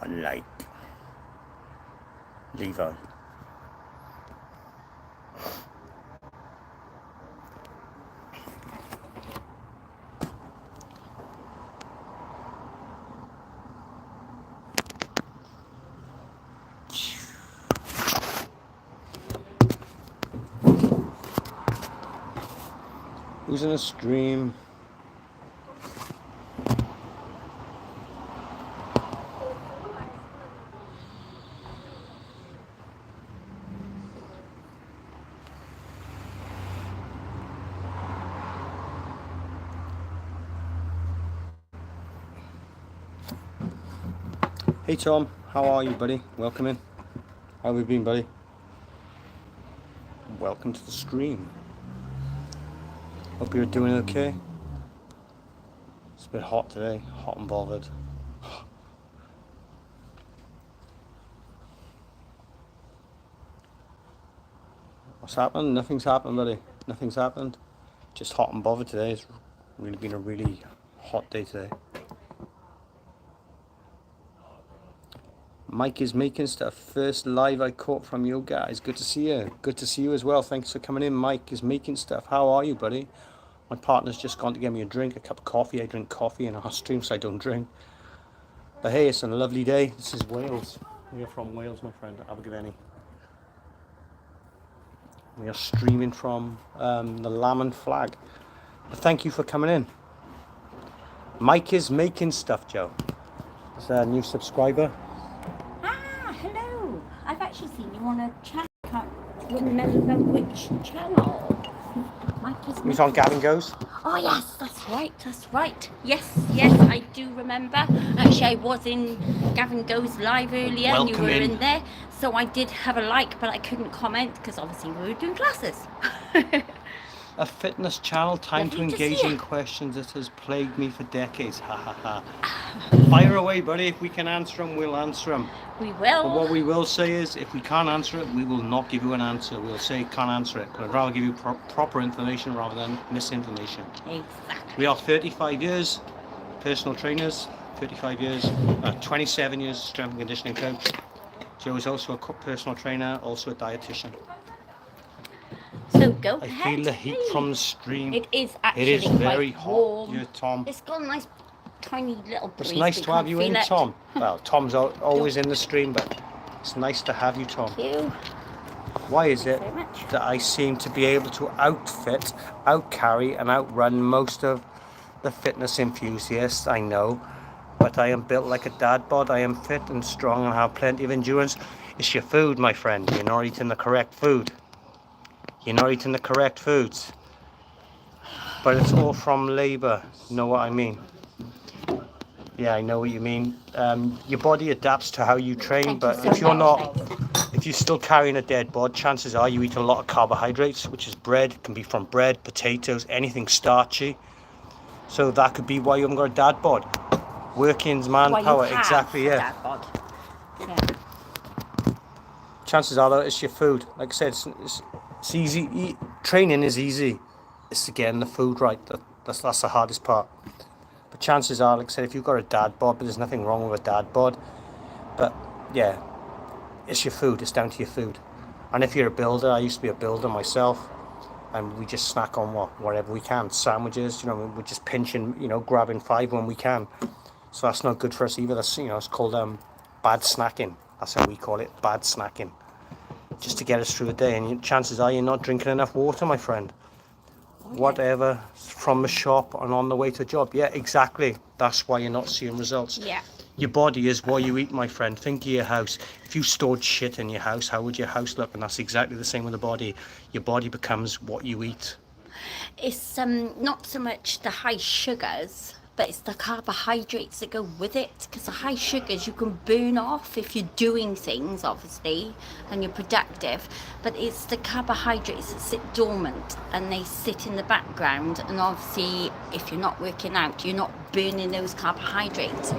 Unlike Levi. Who's in a stream? Hey Tom, how are you, buddy? Welcome in. How have you been, buddy? Welcome to the stream. Hope you're doing okay. It's a bit hot today, hot and bothered. What's happened? Nothing's happened, buddy. Nothing's happened. Just hot and bothered today. It's really been a really hot day today. Mike is making stuff. First live I caught from you guys. Good to see you. Good to see you as well. Thanks for coming in. Mike is making stuff. How are you, buddy? My partner's just gone to get me a drink, a cup of coffee. I drink coffee in our stream, so I don't drink. But hey, it's a lovely day. This is Wales. We are from Wales, my friend, Abergavenny. We are streaming from the Lamb and Flag. But thank you for coming in. Mike is making stuff, Joe. It's a new subscriber. Hello. I've actually seen you on a channel. I can't remember which channel. Mike is He's on Gavin Goes. Oh yes, that's right. Yes, I do remember. Actually, I was in Gavin Goes live earlier and you were in there. So I did have a like, but I couldn't comment because obviously we were doing classes. A fitness channel, time to engage in questions that has plagued me for decades. Ha ha ha. Fire away, buddy. If we can answer them, we'll answer them. We will. But what we will say is, if we can't answer it, we will not give you an answer. We'll say can't answer it. But I'd rather give you proper information rather than misinformation. Exactly. We are 35 years personal trainers, 35 years, 27 years strength and conditioning coach. Joe is also a personal trainer, also a dietitian. So go I ahead. feel the heat from the stream. It is actually It is very hot warm. here, Tom. It's got a nice tiny little breeze. It's nice to have you in, Tom. Well, Tom's always in the stream, but it's nice to have you, Tom. Thank you. Why is it that I seem to be able to outfit, outcarry, and outrun most of the fitness enthusiasts I know? But I am built like a dad bod. I am fit and strong and have plenty of endurance. It's your food, my friend. You're not eating the correct food. You're not eating the correct foods. But it's all from labour. You know what I mean? Yeah, I know what you mean. Your body adapts to how you train, but if you're not, if you're still carrying a dead bod, chances are you eat a lot of carbohydrates, which is bread. It can be from bread, potatoes, anything starchy. So that could be why you haven't got a dad bod. Working's manpower, exactly, yeah. Dad bod. Yeah. Chances are though, it's your food. Like I said, it's easy. Training is easy. It's getting the food right. That's the hardest part. But chances are, like I said, if you've got a dad bod, but there's nothing wrong with a dad bod. But yeah, it's your food. It's down to your food. And if you're a builder, I used to be a builder myself, and we just snack on whatever we can. Sandwiches, we're just pinching, grabbing 5 when we can. So that's not good for us either. That's it's called bad snacking. That's how we call it, bad snacking. Just to get us through the day. And chances are you're not drinking enough water, my friend. Whatever, from the shop and on the way to a job. Yeah, exactly. That's why you're not seeing results. Yeah. Your body is what you eat, my friend. Think of your house. If you stored shit in your house, how would your house look? And that's exactly the same with the body. Your body becomes what you eat. It's not so much the high sugars, but it's the carbohydrates that go with it, because the high sugars you can burn off if you're doing things, obviously, and you're productive, but it's the carbohydrates that sit dormant and they sit in the background, and obviously if you're not working out, you're not burning those carbohydrates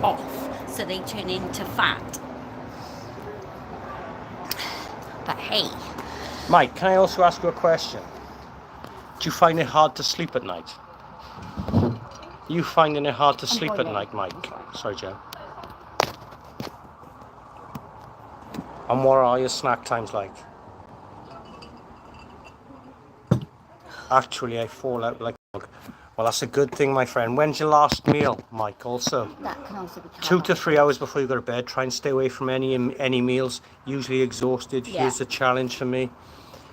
off, so they turn into fat. But hey, Mike, can I also ask you a question? Do you find it hard to sleep at night? You finding it hard to sleep at night, Mike? Sorry, Joe. And what are your snack times like? Actually, I fall out like a dog. Well, that's a good thing, my friend. When's your last meal, Mike? Also, That can also be 2 to 3 hours before you go to bed. Try and stay away from any meals. Usually exhausted. Yeah. Here's a challenge for me.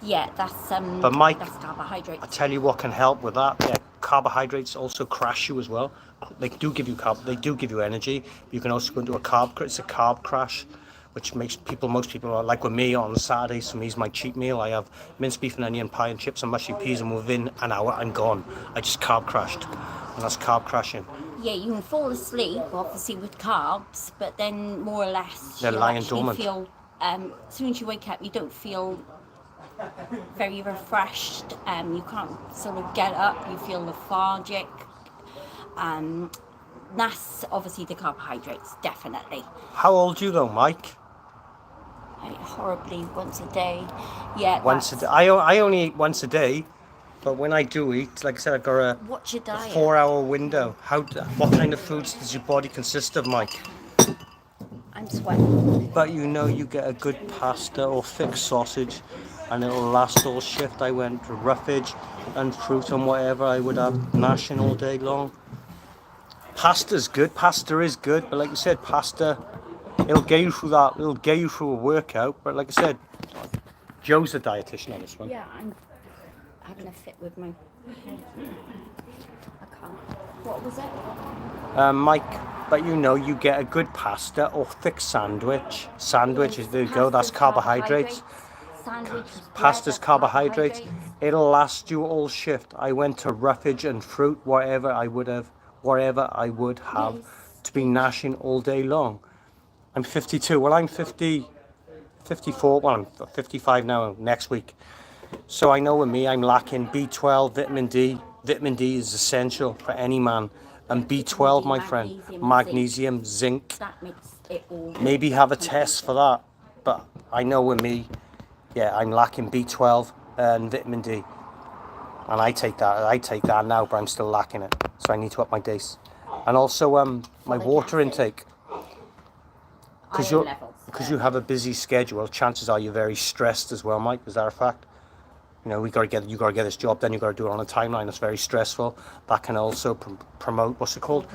Yeah, that's But Mike, that's carbohydrates. I tell you what can help with that. Yeah, carbohydrates also crash you as well. They do give you They do give you energy. You can also go into it's a carb crash, which makes most people are like with me on Saturdays. For me, is my cheat meal. I have minced beef and onion pie and chips and mushy peas, and within an hour I'm gone. I just carb crashed, and that's carb crashing. Yeah, you can fall asleep obviously with carbs, but then more or less They're you'll lying actually dormant. feel. As soon as you wake up, you don't feel very refreshed. You can't sort of get up. You feel lethargic. That's obviously the carbohydrates, definitely. How old are you though, Mike? Horribly once a day. Yeah. Once a day. I only eat once a day, but when I do eat, like I said, I've got a What's your diet? 4-hour window. What kind of foods does your body consist of, Mike? I'm sweating. But you get a good pasta or thick sausage, and it'll last all shift. I went to roughage and fruit and whatever. I would have gnashing all day long. Pasta's good. Pasta is good, but like you said, pasta, it'll get you through that. It'll get you through a workout. But like I said, Joe's the dietitian on this one. Yeah, I'm having a fit with my. I can't. What was it? Mike, but you get a good pasta or thick sandwich. Sandwiches, there you go, that's carbohydrates. Pasta's carbohydrates. It'll last you all shift. I went to roughage and fruit, whatever I would have Yes. to be gnashing all day long. I'm 52. Well, I'm 54. Well, I'm 55 now next week. So I know with me, I'm lacking B12, vitamin D. Vitamin D is essential for any man. And B12, my friend, magnesium, zinc. That makes it all. Maybe have a test for that. But I know with me, yeah, I'm lacking B12 and vitamin D. And I take that now, but I'm still lacking it. So I need to up my dose. And also my water intake. Because you have a busy schedule, chances are you're very stressed as well, Mike. Is that a fact? You know, you got to get this job, then you got to do it on a timeline. That's very stressful. That can also promote, what's it called?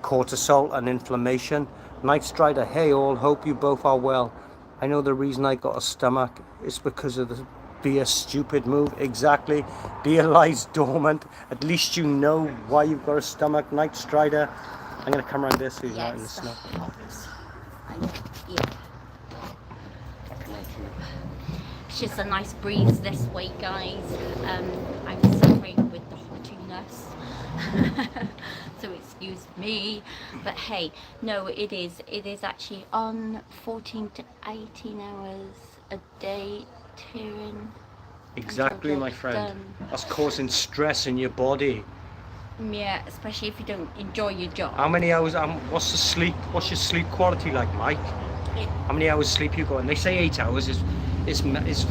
Cortisol and inflammation. Night Strider, hey all, hope you both are well. I know the reason I got a stomach is because of the be a stupid move. Exactly. Beer lies dormant. At least you know why you've got a stomach, Night Strider. I'm going to come around this so you're not in the snow. Yeah. It's just a nice breeze this way, guys. I'm suffering with the hottiness, so excuse me. But hey, no, it is actually on 14 to 18 hours a day, tearing. Exactly, my friend. That's causing stress in your body. Yeah, especially if you don't enjoy your job. How many hours? What's your sleep quality like, Mike? How many hours sleep you got? And they say 8 hours is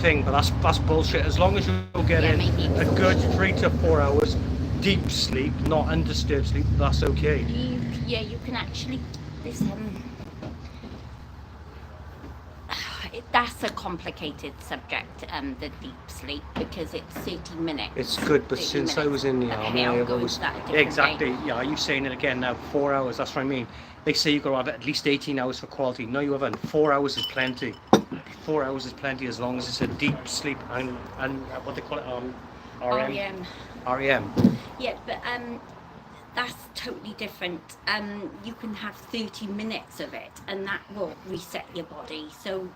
thing, but that's bullshit. As long as you're getting a good 3 to 4 hours deep sleep, not undisturbed sleep, that's okay. You can actually that's a complicated subject, the deep sleep, because it's 30 minutes. It's good, but since I was in the army, I always exactly. Yeah, are you saying it again now? 4 hours. That's what I mean. They say you got to have at least 18 hours for quality. No, you haven't. 4 hours is plenty. 4 hours is plenty as long as it's a deep sleep and what they call it, REM. REM. Yeah, but that's totally different. You can have 30 minutes of it, and that will reset your body. So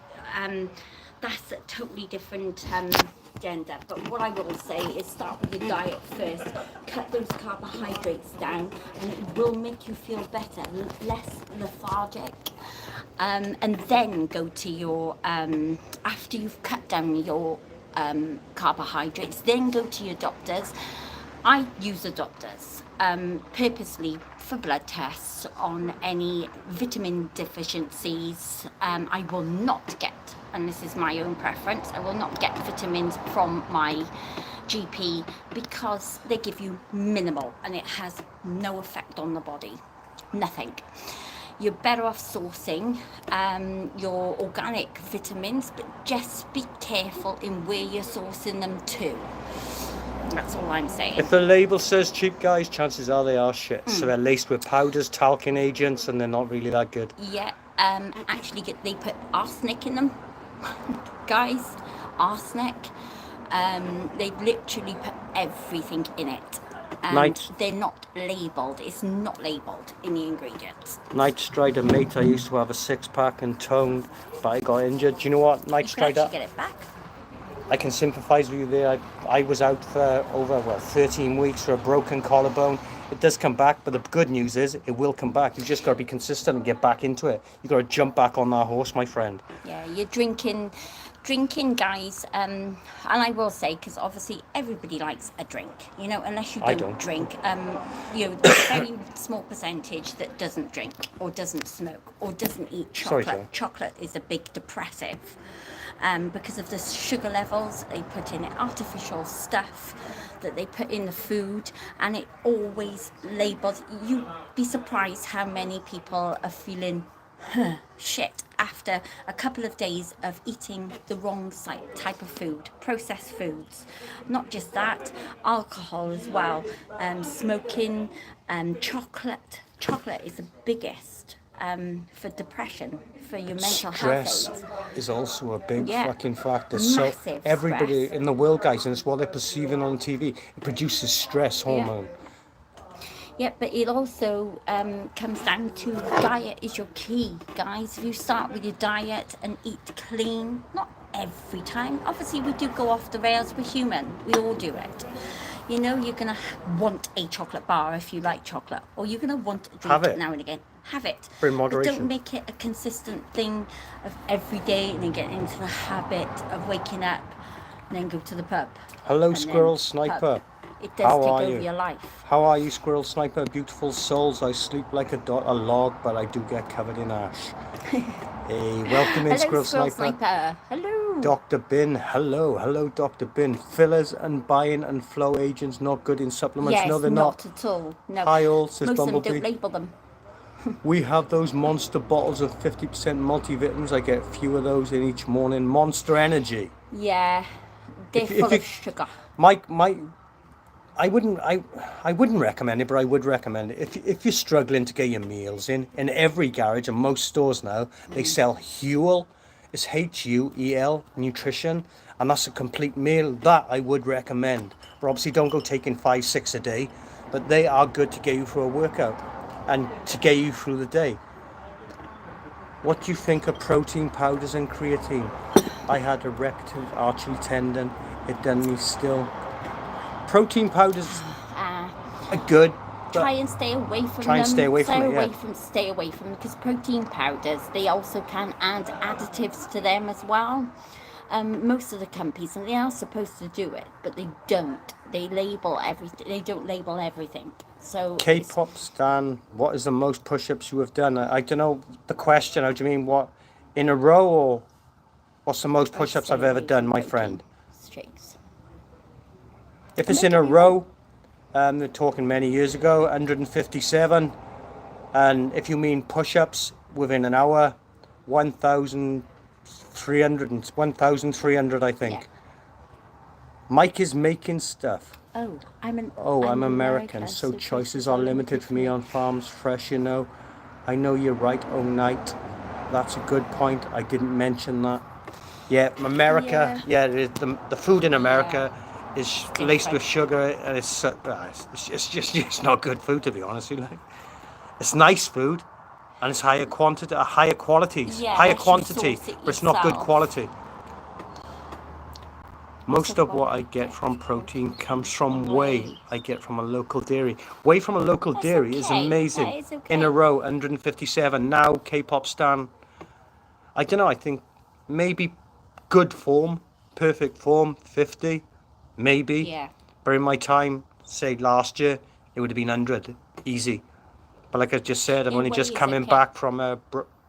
that's a totally different agenda. But what I will say is start with your diet first. Cut those carbohydrates down, and it will make you feel better, less lethargic. And then go to your after you've cut down your carbohydrates, then go to your doctors. I use the doctors purposely for blood tests on any vitamin deficiencies. I will not get, and this is my own preference, I will not get vitamins from my GP because they give you minimal and it has no effect on the body. Nothing. you're better off sourcing your organic vitamins, but just be careful in where you're sourcing them to. That's all I'm saying. If the label says cheap, guys, chances are they are shit. So they're laced with powders, talcum agents, and they're not really that good. Yeah, actually they put arsenic in them, guys, arsenic. They've literally put everything in it. And they're not labelled. It's not labelled in the ingredients. Night Strider, mate, I used to have a 6-pack and toned, but I got injured. Do you know what, Night You can Strider? actually get it back. I can sympathise with you there. I was out for over 13 weeks for a broken collarbone. It does come back, but the good news is it will come back. You just got to be consistent and get back into it. You got to jump back on that horse, my friend. Yeah, you're drinking, guys. And I will say, because obviously everybody likes a drink, you know, unless you don't drink. You know, there's a very small percentage that doesn't drink or doesn't smoke or doesn't eat chocolate. Sorry, chocolate is a big depressive. Because of the sugar levels, they put in artificial stuff that they put in the food, and it always labels. You'd be surprised how many people are feeling shit after a couple of days of eating the wrong type of food, processed foods. Not just that, alcohol as well, smoking, chocolate. Chocolate is the biggest for depression, for your mental Stress health aids. is also a big Yeah. fucking factor. Massive So everybody stress. in the world, guys, and it's what they're perceiving on TV, it produces stress hormone. Yeah, but it also comes down to diet is your key, guys. If you start with your diet and eat clean, not every time. Obviously, we do go off the rails. We're human. We all do it. You know, you're going to want a chocolate bar if you like chocolate, or you're going to want to drink Have it. now and again. Have it. For But moderation. don't make it a consistent thing of every day and then get into the habit of waking up and then go to the pub. Hello, and then Squirrel pub. Sniper. It does How take are over you? your life. How are you, Squirrel Sniper? Beautiful souls. I sleep like a log, but I do get covered in ash. Hey, welcome in, Hello, Squirrel Sniper. Hello. Dr. Bin, hello, Dr. Bin. Fillers and buying and flow agents not good in supplements. Yes, No, they're not at all. No. Hi all, says Most of them Bumblebee. don't label them. We have those monster bottles of 50% multivitamins. I get a few of those in each morning. Monster Energy. Yeah, they're If full you- of sugar. I wouldn't recommend it, but I would recommend it. If you're struggling to get your meals in every garage and most stores now, they sell Huel. It's Huel nutrition, and that's a complete meal. That I would recommend. But obviously don't go taking 5-6 a day, but they are good to get you through a workout and to get you through the day. What do you think of protein powders and creatine? I had a rectus artery tendon. It done me still. Protein powders are good. but Try and stay away from Try them. and stay away from it, yeah. Stay away from them, because protein powders, they also can add additives to them as well. Most of the companies, and they are supposed to do it, but they don't. They label everything. They don't label everything. So K-pop Stan, what is the most push-ups you have done? I don't know the question. How do you mean, what, in a row, or what's the most push-ups I've ever done, my friend? Shakes. If it's in a row, they're talking many years ago, 157. And if you mean push-ups within an hour, 1,300, I think. Yeah. Mike is making stuff. Oh, I'm American, so choices are limited for me on farms fresh, you know. I know you're right, oh night. That's a good point. I didn't mention that. Yeah, America, the food in America is laced with sugar, and it's just not good food, to be honest with you. Like, it's nice food, and it's higher quantity, higher qualities, Yeah, higher unless you quantity, source it but it's not good yourself. quality. Most of what I get from protein comes from whey I get from a local dairy. Whey from a local That's dairy is okay. amazing. That is okay. In a row, 157. Now, K-pop Stan. I don't know, I think maybe good form, perfect form, 50, maybe. Yeah. But in my time, say last year, it would have been 100, easy. But like I just said, I'm Yeah, only whey just is coming okay. back from a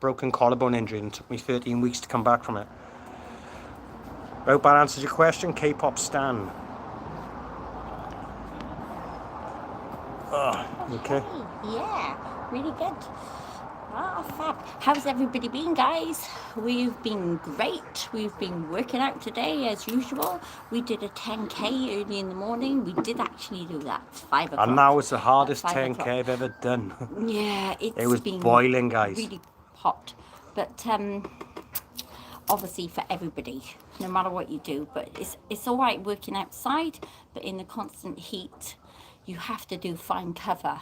broken collarbone injury, and it took me 13 weeks to come back from it. I hope that answers your question, K-pop Stan. Oh, okay. Yeah, really good. Ah, fab. How's everybody been, guys? We've been great. We've been working out today as usual. We did a 10k early in the morning. We did actually do that 5 o'clock. And that was the hardest At 5 10k o'clock. I've ever done. Yeah, It was been boiling, guys. really hot. But obviously for everybody, no matter what you do. But it's all right working outside, but in the constant heat, you have to do fine cover.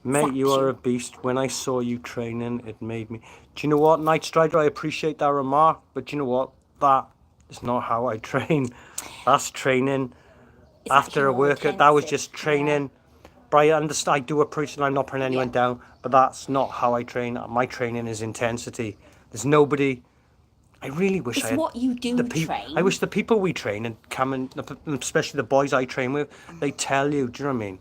Mate, you are a beast. When I saw you training, it made me... Do you know what, Night Strider? I appreciate that remark, but do you know what? That is not how I train. That's training It's after a actually more workout. That was intensive, just training. But I understand, I do appreciate, I'm not putting anyone Yeah. down, but that's not how I train. My training is intensity. There's nobody... I really wish It's I had... what you do train. I wish the people we train and come and, especially the boys I train with, they tell you, do you know what I mean?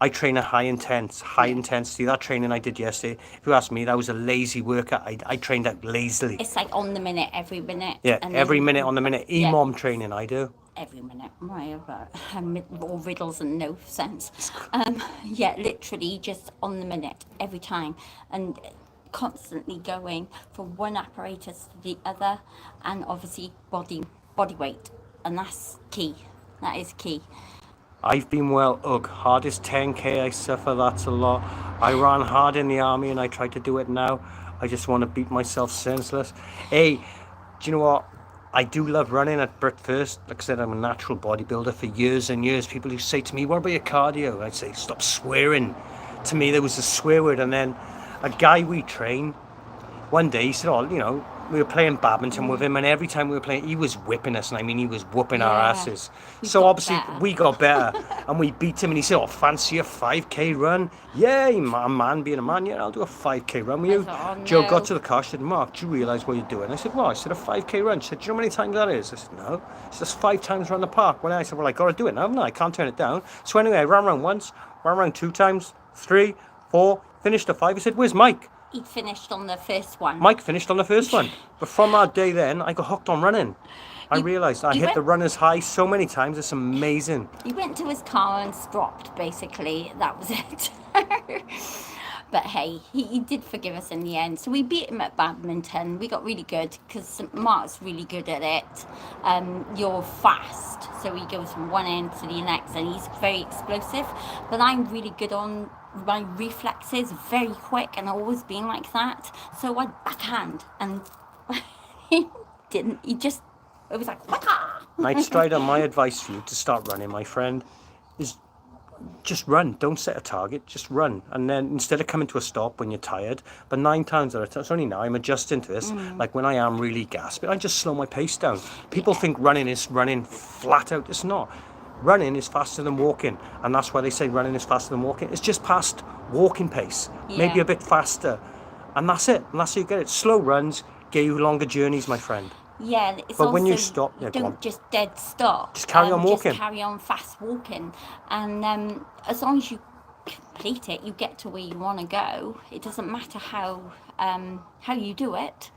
I train at high intensity. That training I did yesterday, if you ask me, that was a lazy workout. I trained out lazily. It's like on the minute, every minute. Yeah, and every then- minute on the minute. Yeah. EMOM training I do. Every minute, all riddles and no sense. Yeah, literally just on the minute, every time, and constantly going from one apparatus to the other, and obviously body weight, and that's key. That is key. I've been well, hardest 10k I suffer, that's a lot. I ran hard in the army and I try to do it now. I just want to beat myself senseless. Hey, do you know what? I do love running at Brit First. Like I said, I'm a natural bodybuilder for years and years. People who say to me, what about your cardio? I'd say, stop swearing. To me, there was a swear word. And then a guy we train, one day he said, oh, you know, we were playing badminton with him, and every time we were playing, he was whipping us, and I mean, he was whooping our Yeah. asses. We So got obviously, better. we got better, and we beat him, and he said, oh, fancy a 5k run? Yeah, a man being a man, yeah, I'll do a 5k run with you. thought, oh, Joe no. got to the car, she said, Mark, do you realise what you're doing? I said, well, I said, a 5k run. She said, do you know how many times that is? I said, no. She said, that's 5 times around the park. Well, I said, well, I got to do it now, haven't I? I can't turn it down. So anyway, I ran around once, ran around 2 times, 3, 4, finished at 5. He said, where's Mike? He finished on the first one. Mike finished on the first one. But from that day then, I got hooked on running. I You- realised I you hit the went- runner's high so many times, it's amazing. He went to his car and stopped, basically. That was it. But hey, he did forgive us in the end. So we beat him at badminton. We got really good because Mark's really good at it. You're fast. So he goes from one end to the next and he's very explosive. But I'm really good on my reflexes, very quick, and always been like that. So I backhand and he didn't. He just, it was like, waka! Night Strider, my advice for you to start running, my friend, is just run. Don't set a target, just run. And then instead of coming to a stop when you're tired, but 9 times out of 10, it's only now I'm adjusting to this, like when I am really gasping, I just slow my pace down. People think running is running flat out. It's not. Running is faster than walking, and that's why they say running is faster than walking. It's just past walking pace, maybe Yeah. a bit faster, and that's it. And that's how you get it. Slow runs get you longer journeys, my friend. Yeah, it's But when you also- stop- yeah, go on. don't just dead stop. Just carry on walking. Just carry on fast walking, and as long as you complete it, you get to where you want to go. It doesn't matter how you do it.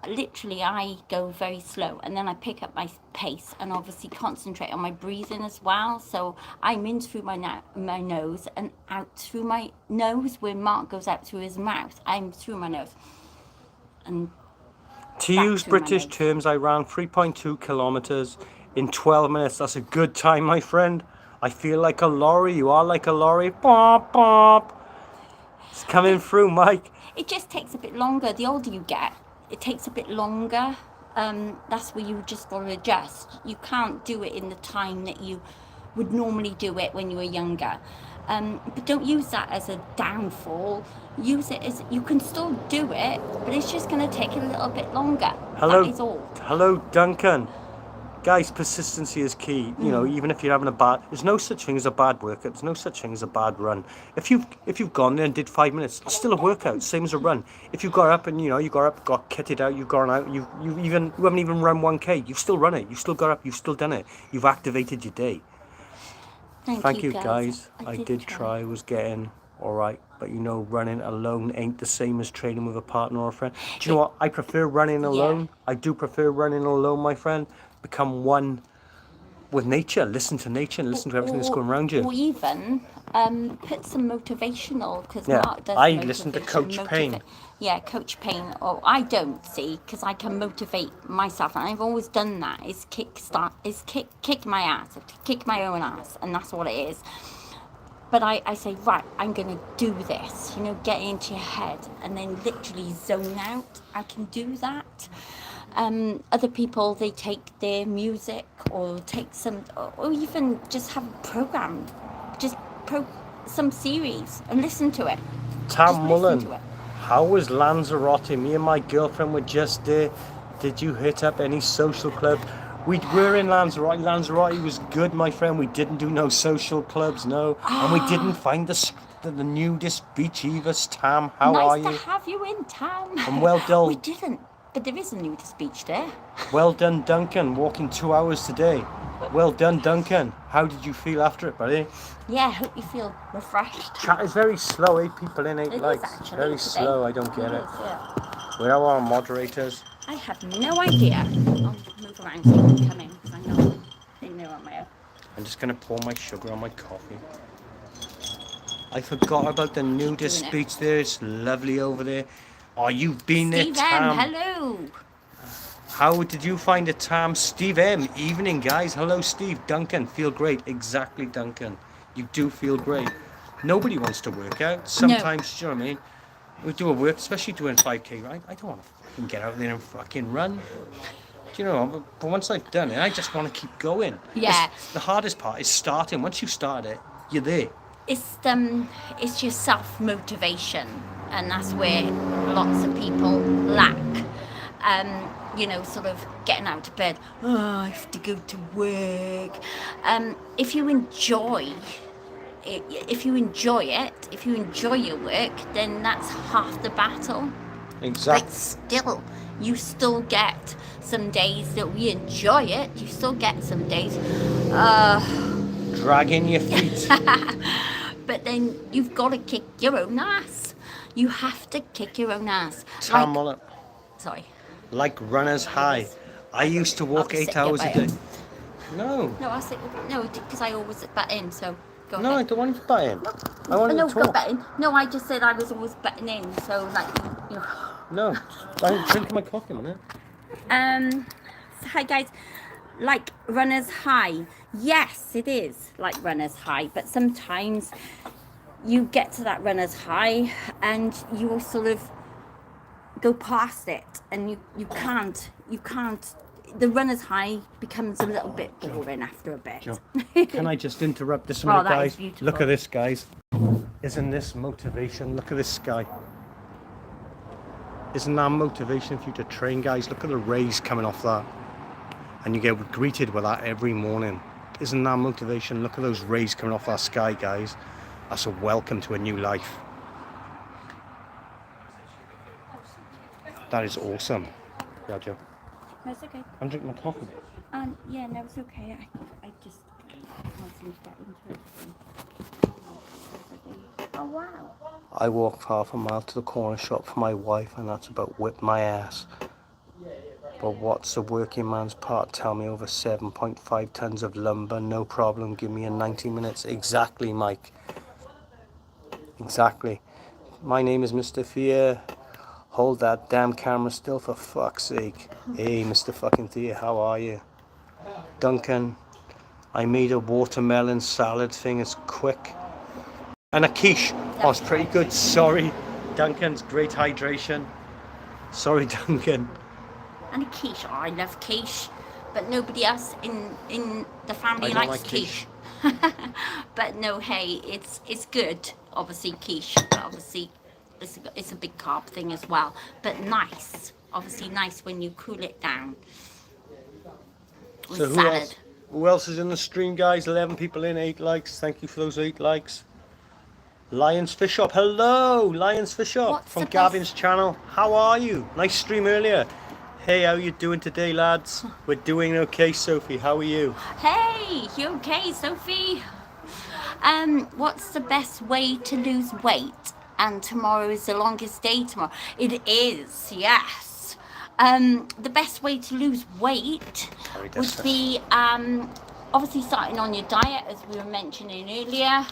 Literally, I go very slow, and then I pick up my pace, and obviously concentrate on my breathing as well. So I'm in through my nose and out through my nose. Where Mark goes out through his mouth, I'm through my nose, and To Back use to my British notes. terms, I ran 3.2 kilometers in 12 minutes. That's a good time, my friend. I feel like a lorry. You are like a lorry. Bop, bop. It's coming through, Mike. it just takes a bit longer. The older you get, it takes a bit longer. That's where you just got to adjust. You can't do it in the time that you would normally do it when you were younger. But don't use that as a downfall. Use it as you can still do it, but it's just going to take a little bit longer. Hello, That is all. hello, Duncan. Guys, persistency is key. You know, even if you're having a bad, there's no such thing as a bad workout. There's no such thing as a bad run. If you've gone there and did 5 minutes, it's still a workout, same as a run. If you got up and you got up, got kitted out, you've gone out, you haven't even run 1k, you've still run it. You've still got up, you've still done it. You've activated your day. Thank you, guys. I did try. I was getting all right, but running alone ain't the same as training with a partner or a friend. Do you know what? I prefer running alone. I do prefer running alone, my friend. Become one with nature. Listen to nature and listen to everything that's going around you. Or even put some motivational, because Yeah, Mark does I listen to motivation, Coach Payne. Yeah, Coach Payne. Or I don't, see, because I can motivate myself, and I've always done that. Is kick my ass, kick my own ass, and that's what it is. But I say, right, I'm going to do this, you know, get into your head and then literally zone out. I can do that. Other people, they take their music or take some, or even just have a program, just some series and listen to it. Tam Just listen Mullen, to it. how was Lanzarote? Me and my girlfriend were just there. Did you hit up any social club? We were in Lanzarote. Lanzarote was good, my friend. We didn't do no social clubs, no. And we didn't find the nudist beach either. Tam, how are Nice you? to have you in, Tam. And well done. We didn't, but there is a nudist beach there. Well done, Duncan. Walking 2 hours today. Well done, Duncan. How did you feel after it, buddy? Yeah, I hope you feel refreshed. Chat is very slow. 8 people in, 8 It is likes. actually Very today. slow. I don't get it. is, yeah. Where are our moderators? I have no idea. I'll move around so you can come in, because I know they know I'm there. I'm just going to pour my sugar on my coffee. I forgot about the nudist Doing it. beach there. It's lovely over there. Oh, you've been there, Steve Tam. M, hello. How did you find it, Tam? Steve M, evening, guys. Hello, Steve. Duncan, feel great. Exactly, Duncan. You do feel great. Nobody wants to work out. Sometimes, do you know what I mean? We do a work, especially doing 5K, right? I don't want to fucking get out there and fucking run. Do you know? But once I've done it, I just want to keep going. Yeah. The hardest part is starting. Once you start it, you're there. It's your self-motivation, and that's where lots of people lack. You know, sort of getting out of bed. Oh, I have to go to work. If you enjoy it, if you enjoy your work, then that's half the battle. Exactly. But still, you still get some days that we enjoy it. You still get some days, Dragging your feet. but then you've got to kick your own ass. You have to kick your own ass. Tam Mullen. Sorry. Like runners high. I used to walk I'll 8 sit hours a here, day. No. No, I say no, because I always butt in. So go No, I ahead. don't want you to butt in. I want you No, to go talk. butting. No, I just said I was always butting in. So like, you know. No. I'm drinking my coffee a minute. So hi guys. Like runners high. Yes, it is like runners high. But sometimes you get to that runners high and you will sort of go past it, and you can't. The runner's high becomes a little bit boring after a bit. Joe, can I just interrupt this Oh, minute, that guys? is beautiful. Look at this, guys. Isn't this motivation? Look at this sky. Isn't that motivation for you to train, guys? Look at the rays coming off that. And you get greeted with that every morning. Isn't that motivation? Look at those rays coming off that sky, guys. That's a welcome to a new life. That is awesome. Yeah, Joe. That's okay. I'm drinking my coffee. Yeah, no, it's okay. I just wanted to get into it. Oh wow. I walked half a mile to the corner shop for my wife, and that's about whipped my ass. But what's the working man's part? Tell me over 7.5 tons of lumber, no problem. Give me a 90 minutes. Exactly, Mike. Exactly. My name is Mr. Fear. Hold that damn camera still, for fuck's sake. Hey, Mr. fucking Thea, how are you? Duncan, I made a watermelon salad thing. It's quick. And a quiche. Oh, it's pretty good. Sorry. Duncan's great hydration. Sorry, Duncan. And a quiche. Oh, I love quiche, but nobody else in the family I don't likes like quiche. But no, hey, it's good. Obviously quiche, but obviously it's a big carb thing as well. But nice, obviously nice when you cool it down with So salad. who else is in the stream, guys? 11 people in, 8 likes. Thank you for those 8 likes. Lions Fish Shop. Hello, Lions Fish Shop What's from the best- Gavin's channel. How are you? Nice stream earlier. Hey, how you doing today, lads? We're doing okay, Sophie. How are you? Hey, you okay, Sophie? What's the best way to lose weight? And tomorrow is the longest day tomorrow. It is, yes. The best way to lose weight Sorry, would that's be obviously starting on your diet, as we were mentioning earlier.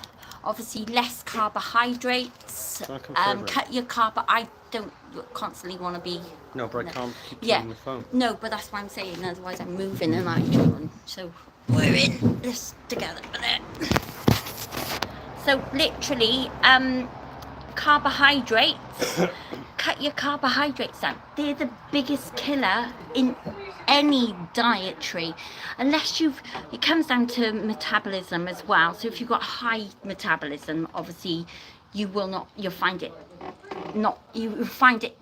Obviously, less carbohydrates. I can favour it. Cut your I don't constantly want to be. No, but I can't keep Yeah. on the phone. No, but that's what I'm saying. Otherwise, I'm moving and I'm doing. So we're in this together. So literally, carbohydrates. Cut your carbohydrates down. They're the biggest killer in any dietary, unless it comes down to metabolism as well. So if you've got high metabolism, obviously you'll find it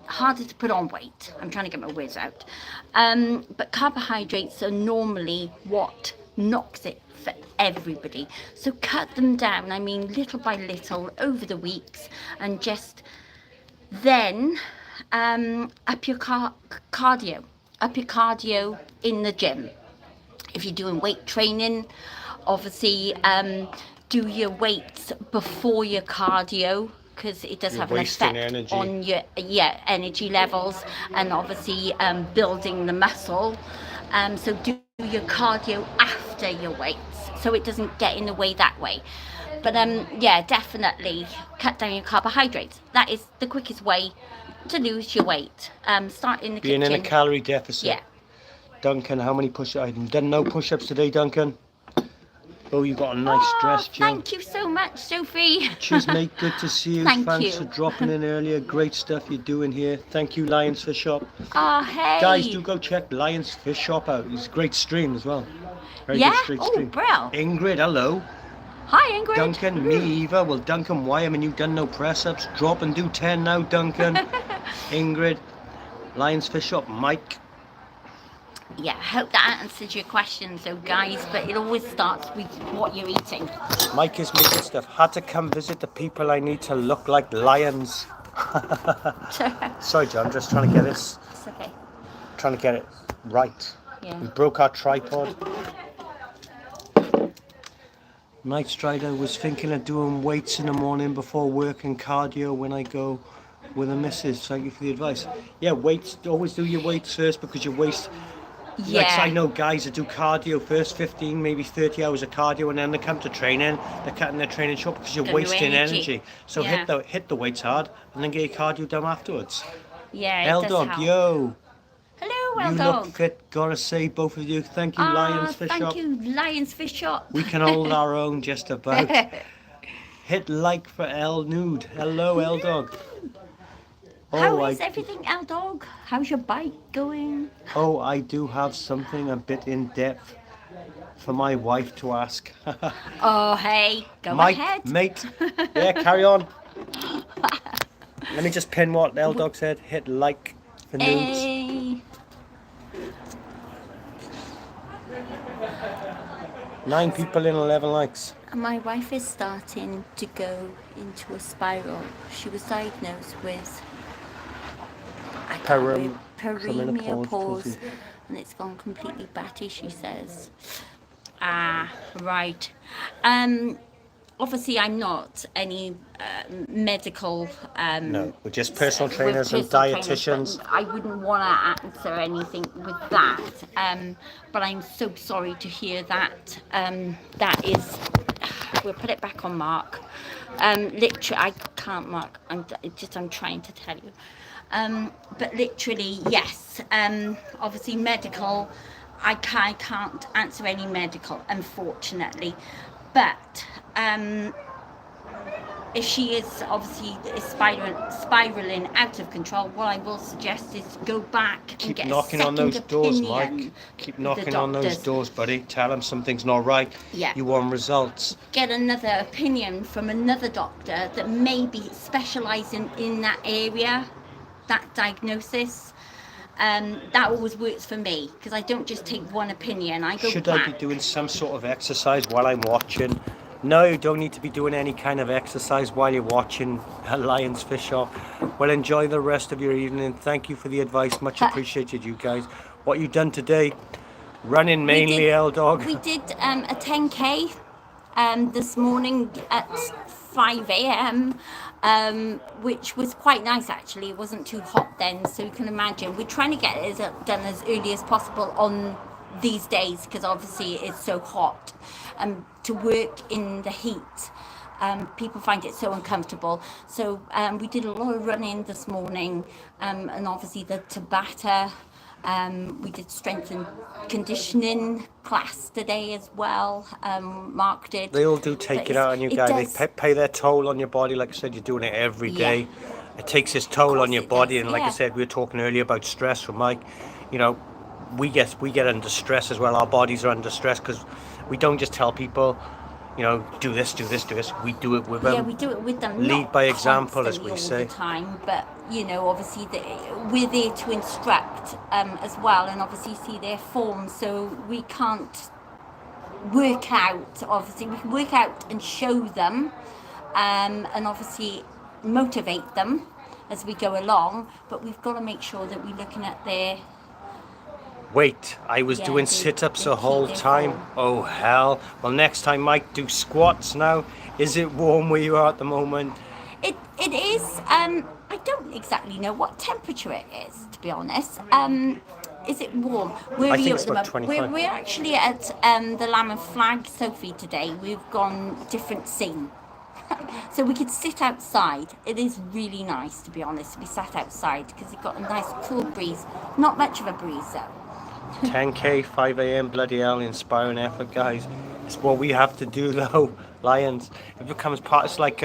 harder to put on weight. I'm trying to get my words out. But carbohydrates are normally what knocks it for everybody. So cut them down, I mean little by little over the weeks, and just then up your cardio in the gym. If you're doing weight training, obviously do your weights before your cardio, because it does have an effect energy. on your energy levels, and obviously building the muscle. So do your cardio after your weights, so it doesn't get in the way that way. But yeah, definitely cut down your carbohydrates. That is the quickest way to lose your weight. Start in the Being kitchen. in a calorie deficit. Yeah. Duncan, how many push-ups? I've done no push-ups today, Duncan. Oh, you got a nice dress, Jill. Thank you so much, Sophie. Cheers, mate. Good to see you. Thank Thanks you. for dropping in earlier. Great stuff you're doing here. Thank you, Lions Fish Shop. Oh, hey. Guys, do go check Lions Fish Shop out. It's a great stream as well. Very Yeah? good straight Oh, stream. brill. Ingrid, hello. Hi, Ingrid. Duncan, me, Eva. Well, Duncan, why haven't you done no press-ups? Drop and do 10 now, Duncan. Ingrid, Lions Fish Shop, Mike. Yeah, I hope that answers your question, so guys, but it always starts with what you're eating. Mike is making stuff. Had to come visit the people I need to look like lions. Sorry, John, just trying to get this. It's okay. Trying to get it right. Yeah. We broke our tripod. Night Strider was thinking of doing weights in the morning before work and cardio when I go with the missus. Thank you for the advice. Yeah, weights. Always do your weights first, because your waist. Yeah. Like, I know guys that do cardio first, 15, maybe 30 hours of cardio, and then they come to training, they're cutting their training short because you're Got no wasting energy. energy. So Yeah. hit the weights hard, and then get your cardio done afterwards. Yeah, it does L-Dog, help. yo. Hello, You L-Dog. look fit, gotta say, both of you. Thank you, Lions Fish Shop. Thank you, Lions Fish Shop. We can hold our own just about. Hit like for L Nude. Hello, L-Dog. How is everything, L-Dog? How's your bike going? Oh, I do have something a bit in depth for my wife to ask. Oh, hey, go Mike, ahead. mate. Yeah, carry on. Let me just pin what L-Dog said. Hit like for nudes. Hey. 9 people in 11 likes. My wife is starting to go into a spiral. She was diagnosed with perimenopause, pussy. and it's gone completely batty, she says. Right. Obviously, I'm not any medical. No, we're just personal with trainers and personal trainers, dietitians. but I wouldn't want to answer anything with that. But I'm so sorry to hear that. That is. We'll put it back on Mark. Literally, I can't, Mark. I'm trying to tell you. But literally, yes. Obviously, medical. I can't answer any medical, unfortunately. But if she is obviously spiraling out of control, what I will suggest is go back and Keep get knocking a on second those doors, opinion Mike. Keep with the knocking on those doctors. doors, buddy. Tell them something's not right. Yeah. You want results. Get another opinion from another doctor that may be specialising in that area, that diagnosis. That always works for me, because I don't just take one opinion. I go Should back. I be doing some sort of exercise while I'm watching? No, you don't need to be doing any kind of exercise while you're watching Lions Fish Shop. Well, enjoy the rest of your evening. Thank you for the advice. Much appreciated, you guys. What you done today? Running mainly, L-Dog. We did a 10K this morning at 5 a.m, which was quite nice actually. It wasn't too hot then, so you can imagine. We're trying to get it done as early as possible on these days, because obviously it's so hot. To work in the heat people find it so uncomfortable. So we did a lot of running this morning, and obviously the Tabata. We did strength and conditioning class today as well. Mark did. They all do take it out on you guys. They pay their toll on your body. Like I said, you're doing it every day. It takes its toll on your body. And like I said, we were talking earlier about stress from Mike. You know, we get under stress as well. Our bodies are under stress because we don't just tell people, you know, do this, do this, do this. We do it with them. Yeah, we do it with them. Lead Not by example, as we all say. The time, but you know, obviously we're there to instruct as well, and obviously see their form. So we can't work out. Obviously, we can work out and show them, and obviously motivate them as we go along. But we've got to make sure that we're looking at their Wait, I was doing sit-ups the whole time. Oh hell. Well, next time, Mike, do squats now. Is it warm where you are at the moment? It is. I don't exactly know what temperature it is, to be honest. Is it warm? Where I are think you it's at the about moment? 25. We're actually at the Lamb and Flag, Sophie, today. We've gone different scene. So we could sit outside. It is really nice, to be honest. We sat outside because it got a nice cool breeze. Not much of a breeze though. 10k, 5 a.m. bloody hell, inspiring effort, guys. It's what we have to do, though, Lions. It becomes part. It's like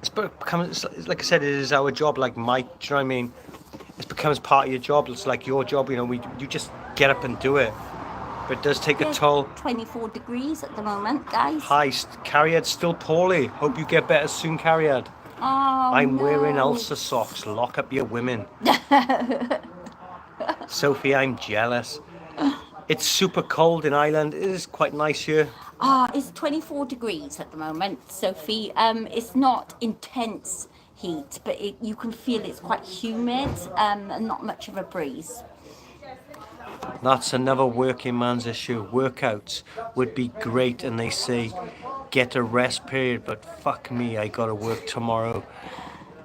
it's like I said, it is our job. Like Mike, do you know what I mean? It becomes part of your job. It's like your job. You know, you just get up and do it. But it does take a toll. 24 degrees at the moment, guys. Hi, Carriad's still poorly. Hope you get better soon, Carriad. Oh, I'm wearing Elsa socks. Lock up your women. Sophie, I'm jealous. It's super cold in Ireland. It is quite nice here. It's 24 degrees at the moment, Sophie. It's not intense heat, but you can feel it's quite humid and not much of a breeze. That's another working man's issue. Workouts would be great, and they say get a rest period, but fuck me, I gotta work tomorrow.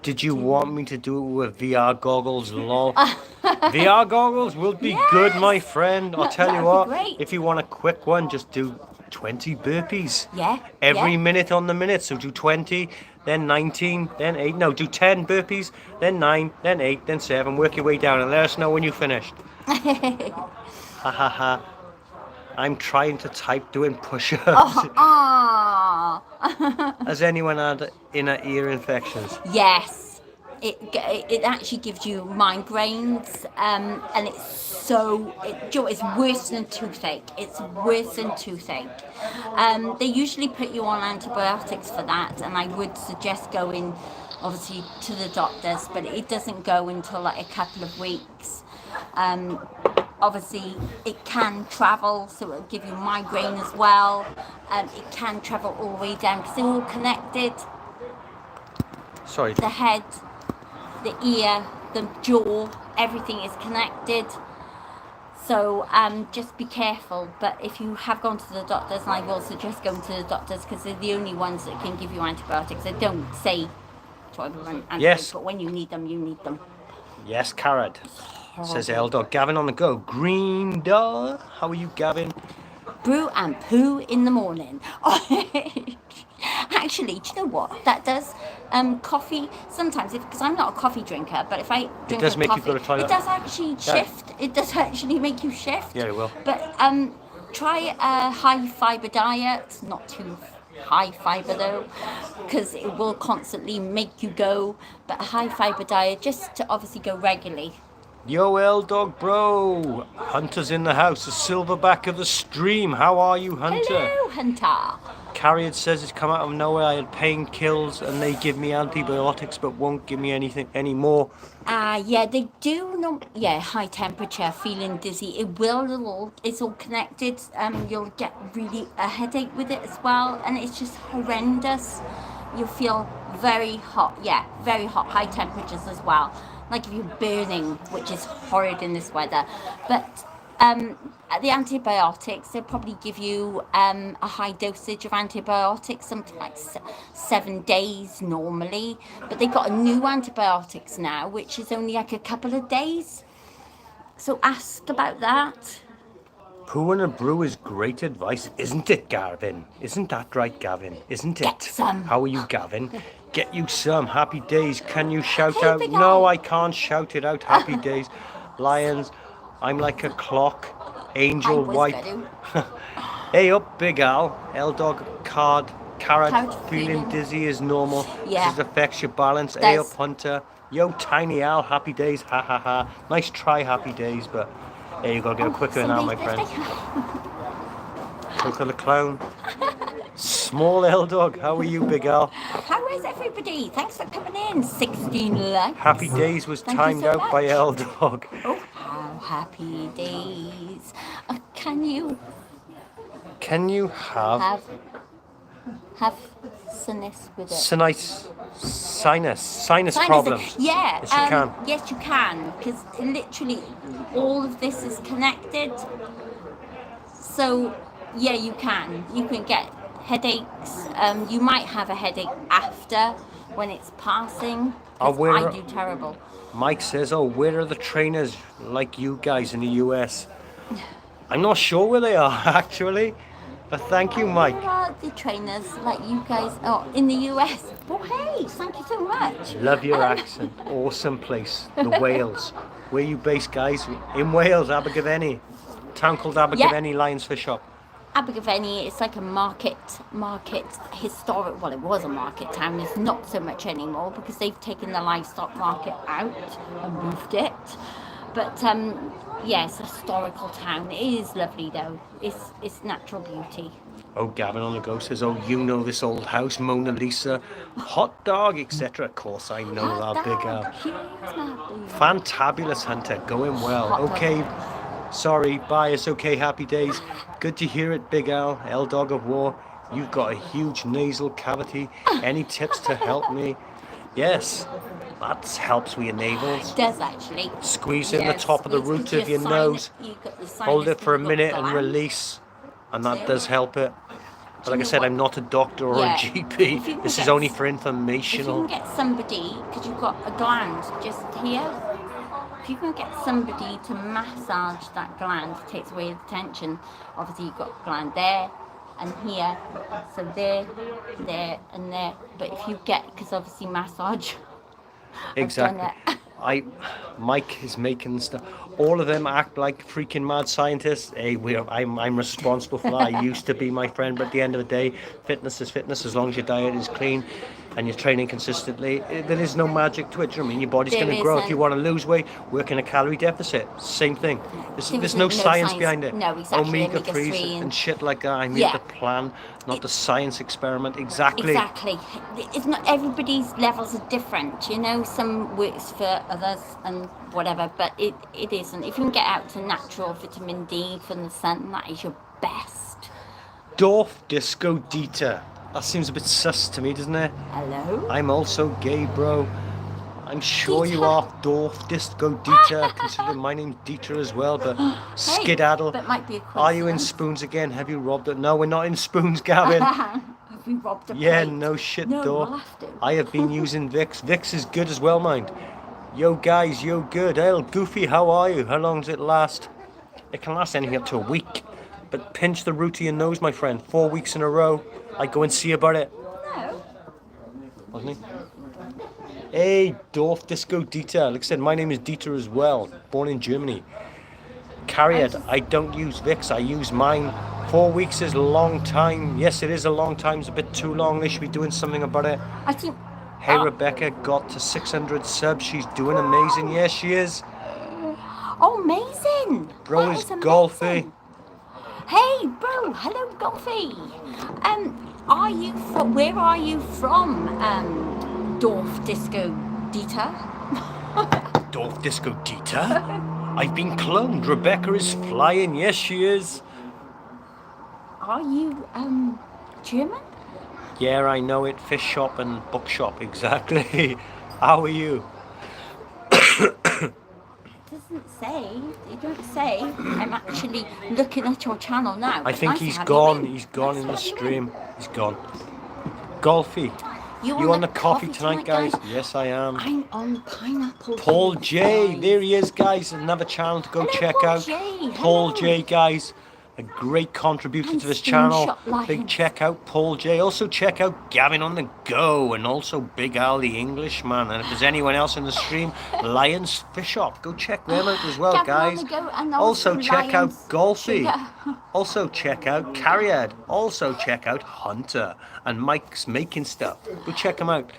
Did you want me to do it with VR goggles? Lol. VR goggles will be good, my friend. I'll tell you what, if you want a quick one, just do 20 burpees. Yeah. Every minute on the minute. So do 20, then 19, then 8. No, do 10 burpees, then 9, then 8, then 7. Work your way down and let us know when you finished. Ha ha ha. I'm trying to type doing push-ups. Has anyone had inner ear infections? Yes. It actually gives you migraines, and it's worse than toothache. It's worse than toothache. They usually put you on antibiotics for that, and I would suggest going, obviously, to the doctors, but it doesn't go until like a couple of weeks. Obviously, it can travel, so it'll give you migraine as well. It can travel all the way down because they're all connected. Sorry. The head, the ear, the jaw, everything is connected. So just be careful. But if you have gone to the doctors, and I will suggest going to the doctors because they're the only ones that can give you antibiotics. They don't say to everyone antibiotics, but when you need them, you need them. Yes, Carrot. Says Eldor. Gavin on the go. Green Dog. How are you, Gavin? Brew and poo in the morning. Actually, do you know what that does? Coffee sometimes, because I'm not a coffee drinker, but if I drink it does make coffee, you go to the toilet. it does actually shift. It does actually make you shift. Yeah, it will. But try a high fiber diet, not too high fiber though, because it will constantly make you go. But a high fiber diet, just to obviously go regularly. Yo, L-Dog bro. Hunter's in the house, the silverback of the stream. How are you, Hunter? Hello, Hunter. Carrier says it's come out of nowhere. I had painkillers and they give me antibiotics but won't give me anything anymore. Yeah, they do. High temperature, feeling dizzy. It will. It's all connected. You'll get really a headache with it as well, and it's just horrendous. You'll feel very hot. Yeah, very hot. High temperatures as well. Like if you're burning, which is horrid in this weather. But the antibiotics, they'll probably give you a high dosage of antibiotics, something like 7 days normally. But they've got a new antibiotics now, which is only like a couple of days. So ask about that. Poo in a brew is great advice, isn't it, Gavin? Isn't that right, Gavin? Isn't it? Get some. How are you, Gavin? Get you some. Happy days. Can you shout Hey, out? Big No, Al. I can't shout it out. Happy days. Lions, I'm like a clock. Angel I was wipe. gonna. Hey up, Big Al. L-Dog card. Carrot Carrot feeling feeling. dizzy is normal. Yeah. This affects your balance. Hey up, Does. Hunter. Yo, Tiny Al. Happy days. Ha ha ha. Nice try, Happy days, but there you go. Get it quicker now, my Somebody's friend. birthday. Coco the Clown. Small L-Dog. How are you, Big Al? How is everybody? Thanks for coming in. 16 likes. Happy days was Thank you timed so out by much. L-Dog. Oh, how happy days. Can you Can you have have sinus with it? sinus Sinus- problems? Yeah. Yes, you can. Yes, you can. Because literally all of this is connected. So, yeah, you can. You can get headaches. You might have a headache after when it's passing. 'Cause where- I do terrible. Mike says, oh, where are the trainers like you guys in the US? I'm not sure where they are, actually. But thank you, Mike. Where are the trainers like you guys are in the US? Oh, hey, thank you so much. Love your accent. Awesome place. The Wales. Where you based, guys? In Wales, Abergavenny. Town called Abergavenny, Lions Fish Shop. Abergavenny, it's like a market historic, well, it was a market town, it's not so much anymore because they've taken the livestock market out and moved it. But yes, historical town. It is lovely though. It's natural beauty. Oh, Gavin on the go says, oh, you know this old house, Mona Lisa, hot dog, etc. Of course, I know that, Big Al. Fantabulous, Hunter, going well. Hot dog. Okay, sorry, bye, it's okay, happy days. Good to hear it, Big Al, L-Dog of War. You've got a huge nasal cavity. Any tips to help me? Yes, that helps with your navels. Does actually. Squeeze in the Yes, top of the it's root 'cause of your sinus- nose. you've got the Hold sinus it for a you've got minute and gland. release, and that See? does help it. But like I know said, what? I'm not a doctor or Yeah. a GP. If you can This is get only s- for If you informational. can get somebody, because you've got a gland just here, if you can get somebody to massage that gland, it takes away the tension. Obviously, you've got gland there and here, so there, and there. But if you get, because obviously massage, Exactly. I've done it. Mike is making stuff. All of them act like freaking mad scientists. Hey, I'm responsible for that. I used to be, my friend, but at the end of the day, fitness is fitness as long as your diet is clean and you're training consistently. There is no magic to it. Do you know what I mean? Your body's There going to grow. If you isn't. want to lose weight, work in a calorie deficit. Same thing. There's no science behind it. No, exactly. Omega Omega-3 3s and- and shit like that. I mean Yeah. the plan, not the science experiment. Exactly. Exactly. It's not everybody's levels are different, you know. Some works for others and whatever, but it isn't. If you can get out to natural vitamin D from the sun, that is your best. Dorf Disco Dieter. That seems a bit sus to me, doesn't it? Hello. I'm also gay, bro. I'm sure you Dieter. are Dorf Disco Dieter. Consider my name's Dieter as well, but skedaddle. But might be a Are you in coincidence. Spoons again? Have you robbed it? No, we're not in Spoons, Gavin. Have we robbed a Yeah, plate? no shit, No, Dorf. we'll have to. I have been using Vicks. Vicks is good as well, mind. Yo, guys, yo, good. Hey, Goofy, how are you? How long does it last? It can last anything up to a week. But pinch the root of your nose, my friend. 4 weeks in a row. I go and see about it. No. Wasn't he? Hey, Dorf Disco Dieter. Like I said, my name is Dieter as well. Born in Germany. Carrier, I don't use Vicks. I use mine. 4 weeks is a long time. Yes, it is a long time. It's a bit too long. They should be doing something about it. I think. Hey, Rebecca got to 600 subs. She's doing amazing. Yes, she is. Oh, amazing. Bro That is amazing. golfy. Hey, bro. Hello, Golfy. Are you from? Where are you from? Dorf Disco Dieter. Dorf Disco Dieter? I've been cloned. Rebecca is flying. Yes, she is. Are you German? Yeah, I know it. Fish shop and bookshop, exactly. How are you? Doesn't say. You don't say. I'm actually looking at your channel now. I but think nice to he's have you gone. in. He's gone in the Nice to have you stream. He's gone. Golfy. You on the coffee tonight, guys? Yes, I am. I'm on pineapple. Paul juice, J. guys. There he is, guys. Another channel to go Hello, check Paul out. J. Paul Hello. J, guys. a great contributor And to this channel. screenshot Big lions. check out Paul J. Also check out Gavin on the Go, and also Big Al the Englishman. And if there's anyone else in the stream, Lions Fish Up, go check them out as well, Gavin on guys. the Go, and Also check out Lions Golfy. Sugar. Also check out Carriad. Also check out Hunter and Mike's making stuff. Go check them out.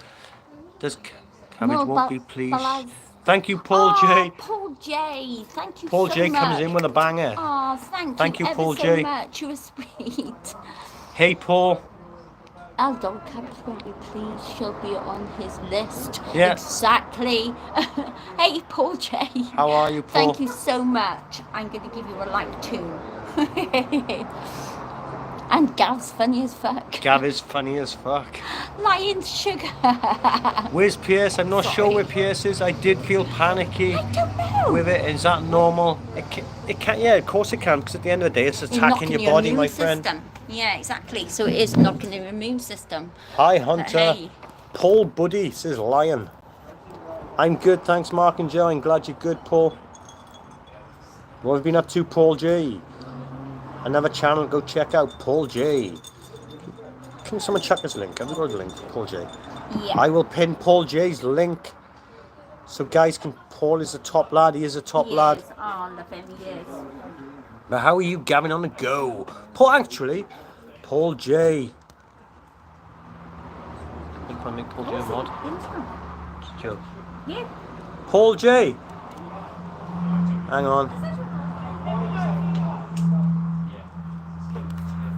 Does Cabbage No, won't but- be pleased? but I've- Thank you, Paul Oh, J. Paul J. Thank you Paul so J much. comes in with a banger. Oh, Thank you, ever Paul so J. much. You were sweet. Hey, Paul. Our dog Cabs won't be pleased. She'll be on his list. Yeah. Exactly. Hey, Paul J. How are you, Paul? Thank you so much. I'm going to give you a like too. And Gav's funny as fuck. Gav is funny as fuck. Lion's Sugar. Where's Pierce? I'm not sure Sorry. where Pierce is. I did feel panicky I don't know. with it. Is that normal? It can. Yeah, of course it can. Because at the end of the day, it's It's attacking knocking your body, immune my friend. system. Yeah, exactly. So it is knocking your immune system. Hi, Hunter. hey. Paul Buddy says Lion. I'm good, thanks, Mark and Joe. I'm glad you're good, Paul. What have you been up to, Paul J? Another channel, go check out Paul J. Can someone check this link? Have you got a link for Paul J? Yeah. I will pin Paul J's link. So guys can, Paul is a top lad, he is a top lad. Yes. Oh, I love him. He is. But how are you, Gavin, on the go? Paul, actually, Paul J. I think I make Paul J a mod. It's a joke. Yeah. Paul J. Hang on.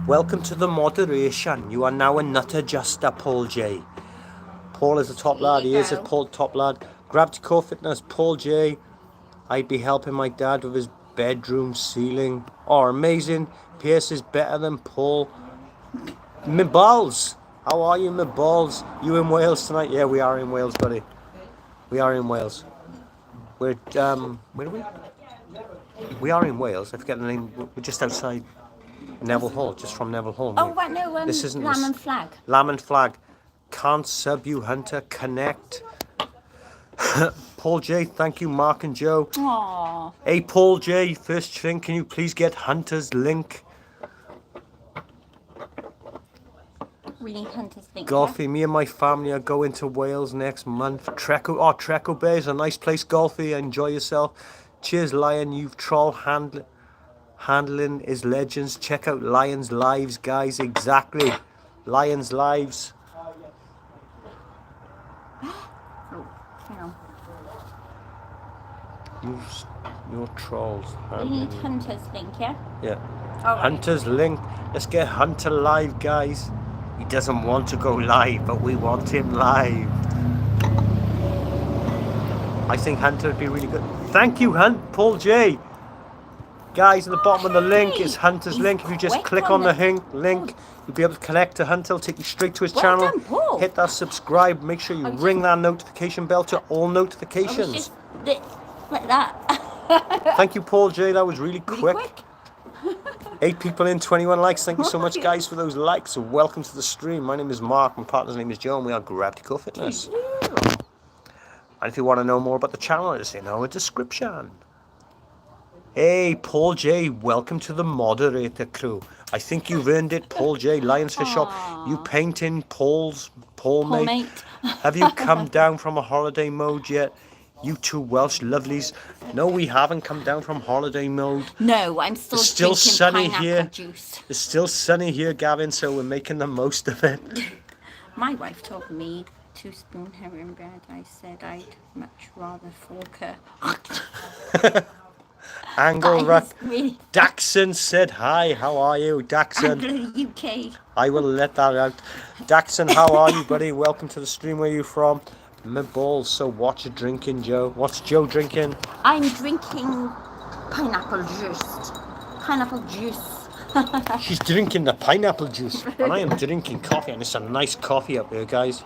Welcome to the moderation. You are now a nut adjuster, Paul J. Paul is a top There lad. you He is a go. Paul top lad. Gravity Core Fitness, Paul J. I'd be helping my dad with his bedroom ceiling. Oh, amazing. Pierce is better than Paul. Me balls. How are you, me balls? You in Wales tonight? Yeah, we are in Wales, buddy. We are in Wales. We're where are we? We are in Wales. I forget the name. We're just outside Neville Hall, just from Neville Hall. Oh, right, no, This isn't Lamb this- and Flag. Lamb and Flag. Can't sub you, Hunter. Connect. Paul J, thank you, Mark and Joe. Aww. Hey, Paul J, first thing, can you please get Hunter's link? We need Hunter's link. Golfy, me and my family are going to Wales next month. Treco Bay is a nice place, Golfy. Enjoy yourself. Cheers, Lion. You've troll handling is legends. Check out Lions Lives, guys. Exactly. Lions Lives. Oh, hang on. Your trolls. We need Hunter's link, yeah? Yeah. All right. Hunter's link. Let's get Hunter live, guys. He doesn't want to go live, but we want him live. I think Hunter would be really good. Thank you, Paul J. Guys, at the bottom of the link is Hunter's He's link. If you just quick click on on the the- link, you'll be able to connect to Hunter. It'll take you straight to his Well channel. done, Paul. Hit that subscribe. Make sure you I was ring that notification bell to all I was notifications. just like that. Thank you, Paul J. That was really Really quick. quick. 8 people in, 21 likes. Thank you so much, guys, for those likes. And welcome to the stream. My name is Mark. My partner's name is Joe, and we are Gravity Core Fitness. And if you want to know more about the channel, it's in our description. Hey, Paul J, welcome to the moderator crew. I think you've earned it, Paul J, Lions Fish Shop. You painting Paul mate. mate. Have you come down from a holiday mode yet? You two Welsh lovelies. No, we haven't come down from holiday mode. No, I'm still, It's still drinking sunny pineapple here. juice. It's still sunny here, Gavin, so we're making the most of it. My wife told me 2 spoon herring bread. I said I'd much rather fork her. Angle That Ruck. is really Daxon said hi. How are you, Daxon? Anglo UK. I will let that out. Daxon, how are you, buddy? Welcome to the stream. Where are you from? My balls. So what you drinking, Joe? What's Joe drinking? I'm drinking pineapple juice. Pineapple juice. She's drinking the pineapple juice. And I am drinking coffee. And it's a nice coffee up here, guys.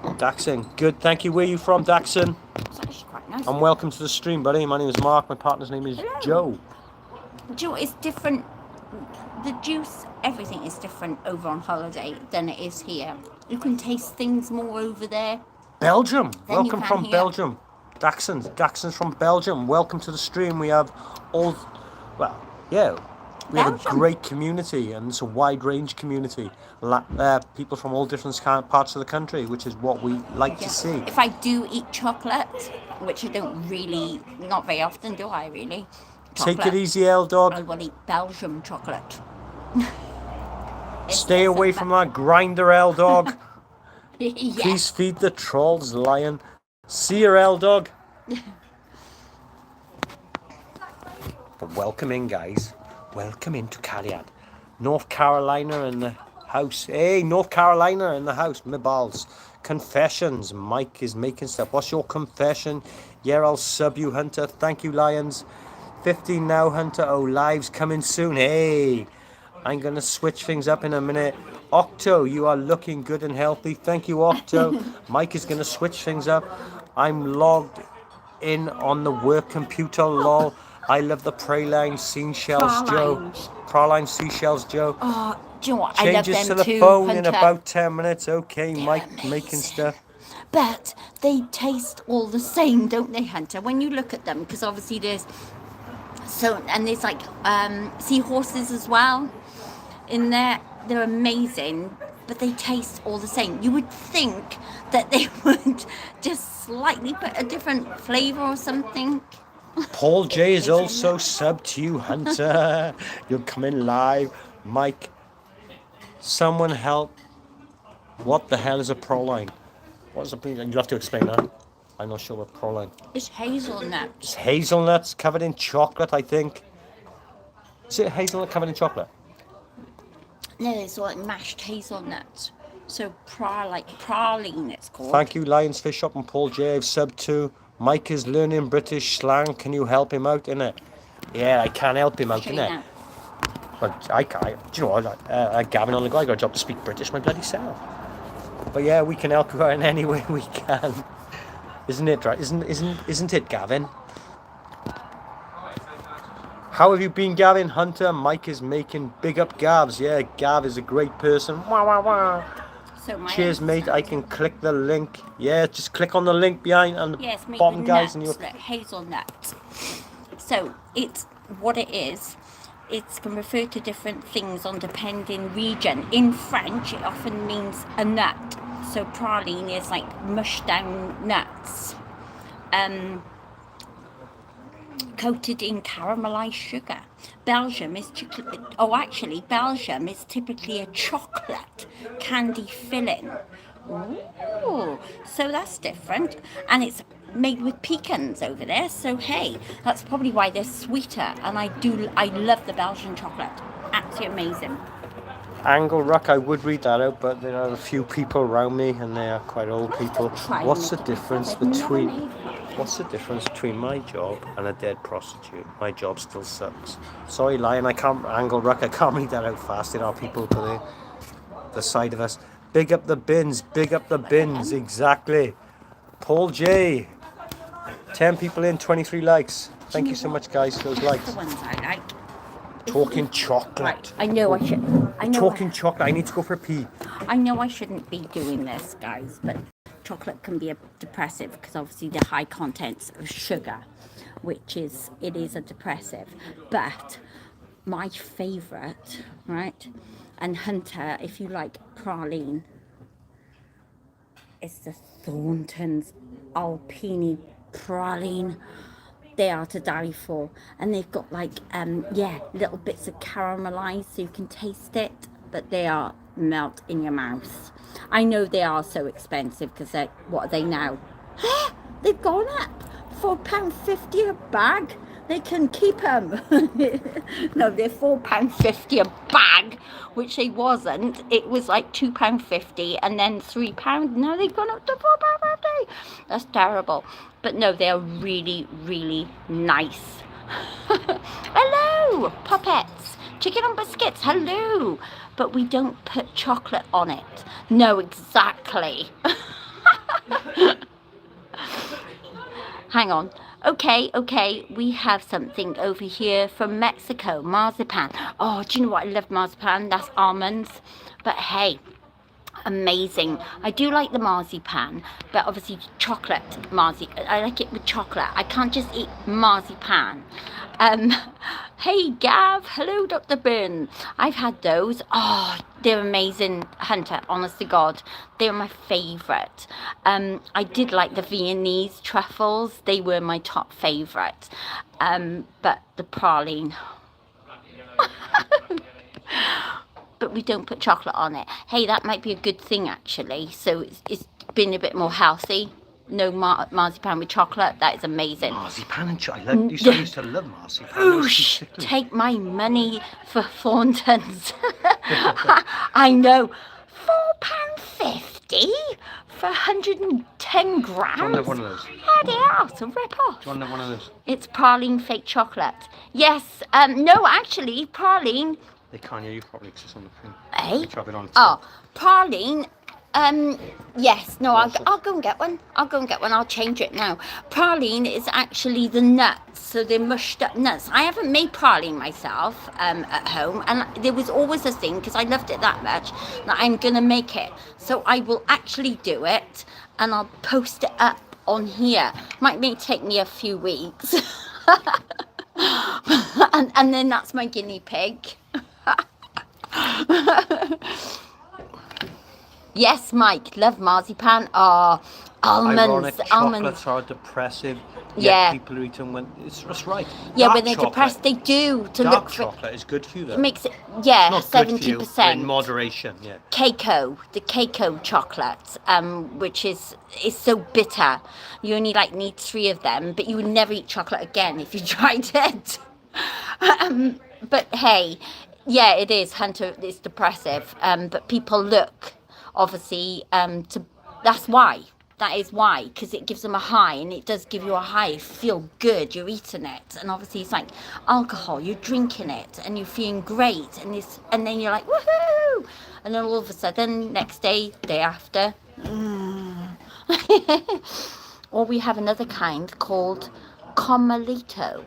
Daxon, good. Thank you. Where are you from, Daxon? It's actually quite nice. And welcome to the stream, buddy. My name is Mark. My partner's name is Hello. Joe. Do you know what, it's different. The juice, everything is different over on holiday than it is here. You can taste things more over there. Belgium. Then you Welcome can from hear. Belgium. Daxon's from Belgium. Welcome to the stream. We have all, well, yeah, We have a Belgium. great community, and it's a wide range community. People from all different parts of the country, which is what we like to see. If I do eat chocolate, which I don't really, not very often, do I really? Take it easy, L Dog. I will eat Belgium chocolate. Stay away from that grinder, L Dog. Yeah. Please feed the trolls, Lion. See you, L Dog. But welcome in, guys. Welcome into Cariad. North Carolina in the house. Hey, North Carolina in the house. My balls. Confessions. Mike is making stuff. What's your confession? Yeah, I'll sub you, Hunter. Thank you, Lions. 15 now, Hunter. Oh, live's coming soon. Hey, I'm going to switch things up in a minute. Octo, you are looking good and healthy. Thank you, Octo. Mike is going to switch things up. I'm logged in on the work computer, lol. I love the Praline seashells, Joe. Praline seashells, Joe. Oh, do you know what? I love Changes them to the too, phone Hunter. in about 10 minutes. Okay, They're Mike amazing. making stuff. But they taste all the same, don't they, Hunter? When you look at them, because obviously there's there's like seahorses as well in there. They're amazing, but they taste all the same. You would think that they would just slightly put a different flavour or something. Paul J is also sub to you, Hunter. You're coming live. Mike, someone help. What the hell is a Proline? What's a Proline? You'll have to explain that. I'm not sure what Proline. It's hazelnut. It's hazelnuts covered in chocolate, I think. Is it hazelnut covered in chocolate? No, it's like mashed hazelnuts. So praline it's called. Thank you, Lions Fish Shop and Paul J. I've sub to. Mike is learning British slang. Can you help him out, innit? Yeah, I can help him out, Show you innit? now. But I can't. Do you know what? Gavin on the go. I got a job to speak British my bloody self. But yeah, we can help you out in any way we can. Isn't it right? Isn't it, Gavin? How have you been, Gavin? Hunter, Mike is making big up Gavs. Yeah, Gav is a great person. Wah, wah, wah. So my Cheers, mate. I can click the link. Yeah, just click on the link behind on the Yes, made bottom, with guys, nuts, and you'll. like hazelnut. So it's what it is. It can refer to different things on depending region. In French, it often means a nut. So praline is like mushed down nuts, coated in caramelized sugar. Belgium is Belgium is typically a chocolate candy filling. Ooh, so that's different, and it's made with pecans over there. So hey, that's probably why they're sweeter. And I love the Belgian chocolate. Absolutely amazing. Angle Rock, I would read that out, but there are a few people around me, and they are quite old people. What's the difference between my job and a dead prostitute? My job still sucks. Sorry, Lion, I can't. Angle Rock, I can't read that out fast. There are people to the side of us. Big up the bins. Big up the bins. Exactly. Paul J. 10 people in, 23 likes. Thank you so much, guys, for those likes. The ones I like. Talking chocolate. Right, I know I should. Talking chocolate. I need to go for a pee. I know I shouldn't be doing this, guys, but chocolate can be a depressive because obviously the high contents of sugar, it is a depressive. But my favourite, right, and Hunter, if you like praline, is the Thornton's Alpini praline. They are to die for, and they've got like little bits of caramelized so you can taste it, but they are melt in your mouth. I know they are so expensive because what are they now? They've gone up £4.50 a bag. They can keep them. No, they're £4.50 a bag, which they wasn't. It was like £2.50 and then £3. Now they've gone up to £4.50. That's terrible. But no, they are really, really nice. Hello, puppets. Chicken and biscuits, hello. But we don't put chocolate on it. No, exactly. Hang on. Okay, we have something over here from Mexico, marzipan. Oh, do you know what? I love marzipan. That's almonds. But hey, amazing. I do like the marzipan, but obviously chocolate I like it with chocolate. I can't just eat marzipan. Um, hey Gav, hello Dr. Byrne. I've had those. Oh, they're amazing, Hunter. Honest to God, they're my favourite. I did like the Viennese truffles. They were my top favourite. But the praline. But we don't put chocolate on it. Hey, that might be a good thing actually. So it's been a bit more healthy. No marzipan with chocolate. That is amazing. Marzipan and chocolate. I used to love marzipan. Oosh, take my money for Thorntons. I know. £4.50 for 110 grams. Do you want to have one of those? Bloody hell, it's a rip-off. Do you want to have one of those? It's praline fake chocolate. Yes, no, actually, praline. They can't hear you properly because it's on the thing. Eh? They drop it on the Oh, praline. Yes, no, I'll go and get one. I'll change it now. Praline is actually the nuts, so they're mushed up nuts. I haven't made praline myself at home, and there was always a thing because I loved it that much that I'm gonna make it. So I will actually do it, and I'll post it up on here. May take me a few weeks, and then that's my guinea pig. Yes, Mike, love marzipan. Oh, Ironic, almonds. chocolates are depressive. Yeah. People who eat them when it's right. Yeah, Dark when they're chocolate- depressed, they do to Dark look for. chocolate is good for you though. It makes it, yeah, Not good for you, but 70%. in moderation, yeah. Keiko, the Keiko chocolate, which is so bitter. You only need 3 of them, but you would never eat chocolate again if you tried it. But hey, yeah, it is, Hunter. It's depressive. But people look, obviously, that's why. That is why, because it gives them a high, and it does give you a high. You feel good, you're eating it, and obviously it's like alcohol. You're drinking it, and you're feeling great, and then you're like woohoo, and then all of a sudden, next day, day after, or we have another kind called Comolito.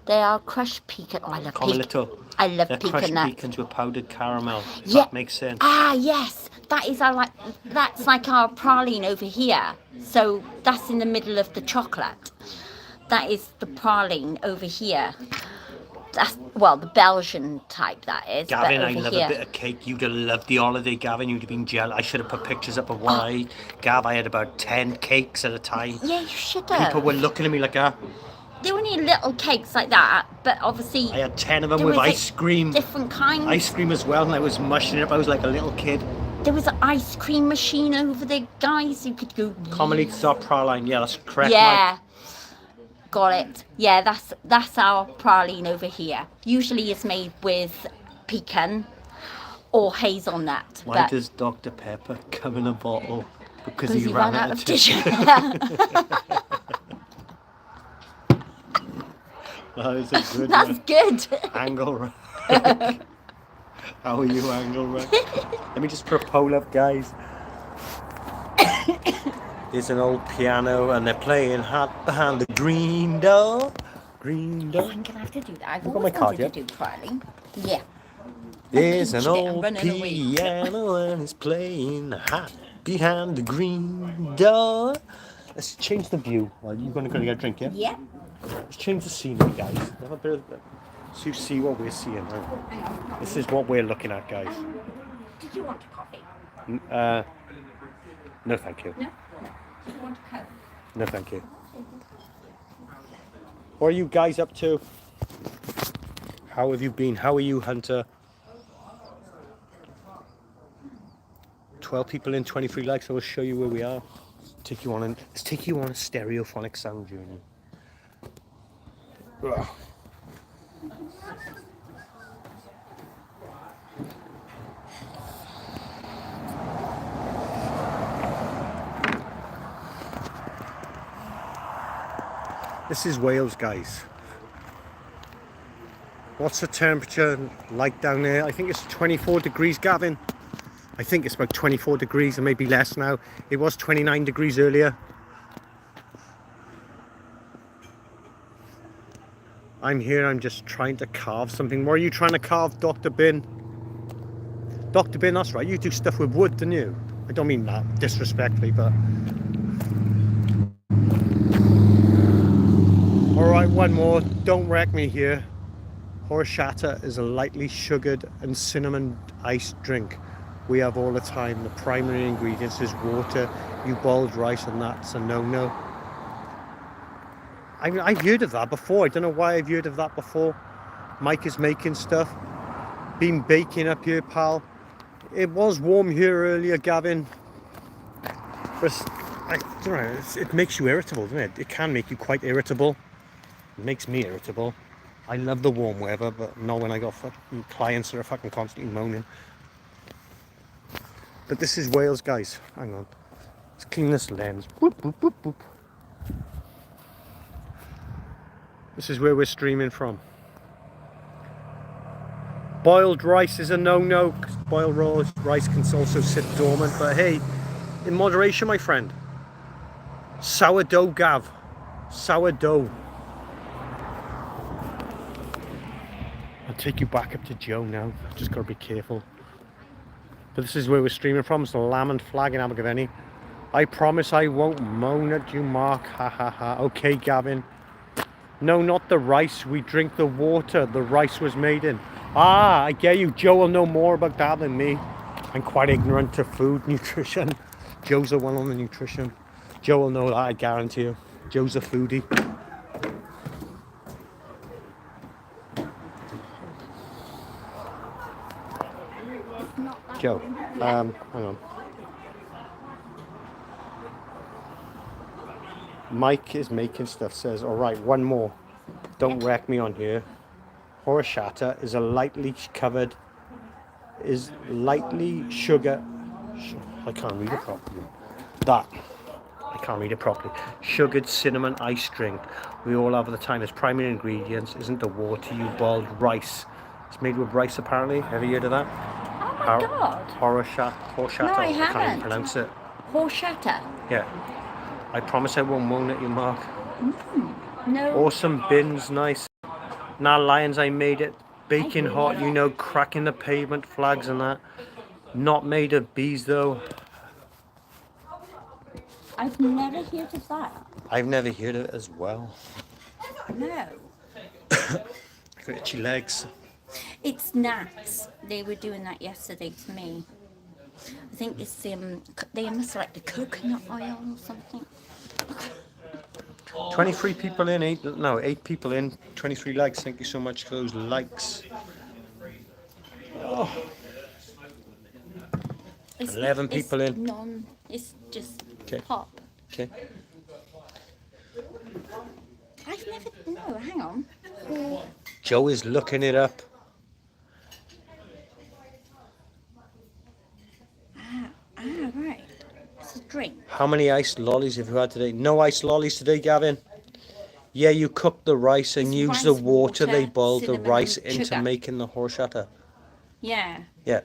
They are crushed pecan. Oh, I love Comolito. I love They're pecan crushed nuts. pecans with powdered caramel. If Yeah. That makes sense. Ah, yes, that's like our praline over here. So that's in the middle of the chocolate. That is the praline over here. That's the Belgian type that is. Gavin, but I over love here. a bit of cake. You'd have loved the holiday, Gavin. You'd have been jealous. I should have put pictures up of what I ate. Gav, I had about 10 cakes at a time. Yeah, you should have. People were looking at me like, They were only little cakes like that, but obviously I had 10 of them there with was, ice cream. different kinds. Ice cream as well, and I was mushing it up. I was like a little kid. There was an ice cream machine over there, guys. You could go. Comolito praline. Yeah, that's correct. Yeah. Got it. Yeah, that's our praline over here. Usually it's made with pecan or hazelnut. Why but does Dr. Pepper come in a bottle? Because he ran out of tissue. That is a good That's one. good. Angle rack. How are you, Angle rack? Let me just put a poll up, guys. There's an old piano, and they're playing Hat Behind the Green Door. Green Oh, Door. I'm gonna have to do that. I've You got always my card wanted to yet? do praline. Yeah. There's an pinched it and old running away. piano, and it's playing Hat Behind the Green Door. Let's change the view. Well, you're going to get a drink, yeah? Yeah. Let's change the scenery, guys. Have a bit of, so you see what we're seeing. Right? This is what we're looking at, guys. Did you want a coffee? No, thank you. No. Did you want a Coke? No, thank you. What are you guys up to? How have you been? How are you, Hunter? 12 people in, 23 likes. I will show you where we are. Let's take you on a stereophonic sound journey. Ugh. This is Wales, guys. What's the temperature like down there? I think it's 24 degrees, Gavin. I think it's about 24 degrees, or maybe less now. It was 29 degrees earlier. I'm here, I'm just trying to carve something. What are you trying to carve, Dr. Bin? Dr. Bin, that's right, you do stuff with wood, don't you? I don't mean that disrespectfully, but... Alright, one more. Don't wreck me here. Horchata is a lightly sugared and cinnamon iced drink we have all the time. The primary ingredients is water. You boiled rice, and that's a no-no. I've heard of that before. I don't know why I've heard of that before. Mike is making stuff. Been baking up here, pal. It was warm here earlier, Gavin. But I don't know, it makes you irritable, doesn't it? It can make you quite irritable. It makes me irritable. I love the warm weather, but not when I got fucking clients that are fucking constantly moaning. But this is Wales, guys. Hang on. Let's clean this lens. Boop, boop, boop, boop. This is where we're streaming from. Boiled rice is a no-no. Boiled rice can also sit dormant. But hey, in moderation, my friend. Sourdough, Gav. Sourdough. I'll take you back up to Joe now. Just got to be careful. But this is where we're streaming from. It's the Lamb and Flag in Abergavenny. I promise I won't moan at you, Mark. Ha ha ha. Okay, Gavin. No, not the rice. We drink the water the rice was made in. Ah, I get you. Joe will know more about that than me. I'm quite ignorant to food nutrition. Joe's the one on the nutrition. Joe will know that, I guarantee you. Joe's a foodie. Joe, hang on. Mike is making stuff, says, all right, one more. Don't wreck me on here. Horchata is a lightly sugar. I can't read it properly. I can't read it properly. Sugared cinnamon ice drink. We all have at the time. Its primary ingredients isn't the water, you boiled rice. It's made with rice, apparently. Have you heard of that? Oh my god. Horchata. No, I can't even haven't. pronounce it. Horchata. Yeah. I promise I won't moan at you, Mark. No. Awesome bins, nice. Nah, Lions, I made it. Baking hot, you know, cracking the pavement, flags and that. Not made of bees, though. I've never heard of that. I've never heard of it as well. No. I got itchy legs. It's Nats. They were doing that yesterday to me. I think it's they must like the coconut oil or something. 23 people in, 8 people in, 23 likes. Thank you so much for those likes. Oh. 11 people in. It's just Okay. pop. Okay. I've never. No, hang on. Joe is looking it up. Right. It's a drink. How many iced lollies have you had today? No iced lollies today, Gavin. Yeah, you cooked the rice and It's used rice, the water they water, boiled the cinnamon, rice and into sugar. making the horchata. Yeah. Yeah.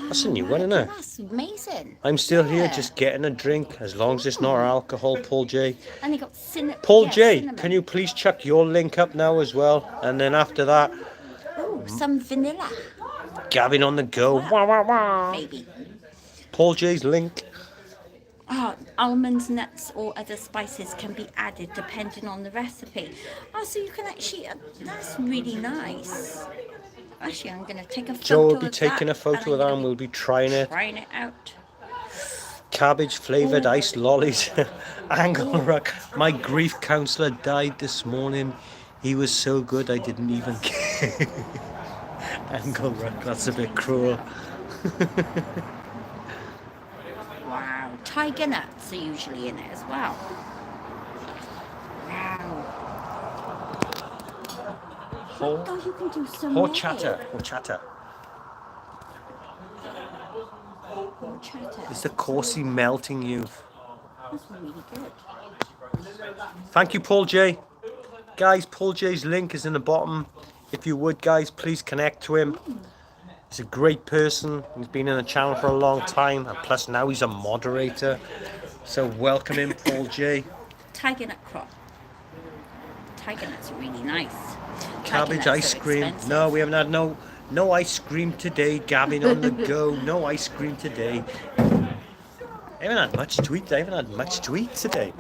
That's a new one, isn't it? That's amazing. I'm still here Yeah. just getting a drink, as long as it's not alcohol, Paul J. And they got cinnamon. Paul J, cinnamon. can you please chuck your link up now as well? And then after that, Ooh, some vanilla, Gavin on the go. Wah, wah, wah. maybe. Paul J's link. Oh, almonds, nuts, or other spices can be added depending on the recipe. Oh, so you can actually. That's really nice. Actually, I'm going to take a photo. Joe will be of taking that, a photo of that and we'll be trying it. Trying it out. Cabbage flavoured iced lollies. Angle Ruck. My grief counsellor died this morning. He was so good I didn't even care. Angle Ruck, that's a bit cruel. Wow. Tiger nuts are usually in it as well. Wow. Oh, you can do some Horchata. Horchata. Horchata. Is the Corsi melting you? That's really good. Thank you, Paul J. Guys, Paul J's link is in the bottom. If you would, guys, please connect to him. He's a great person. He's been in the channel for a long time. And plus now he's a moderator. So welcome him, Paul J. Tiger nut crop. Tiger nuts are really nice. Cabbage Tiger nuts ice are cream. expensive. No, we haven't had no No ice cream today, Gavin on the go. No ice cream today. I haven't had much to eat. I haven't had much to eat today.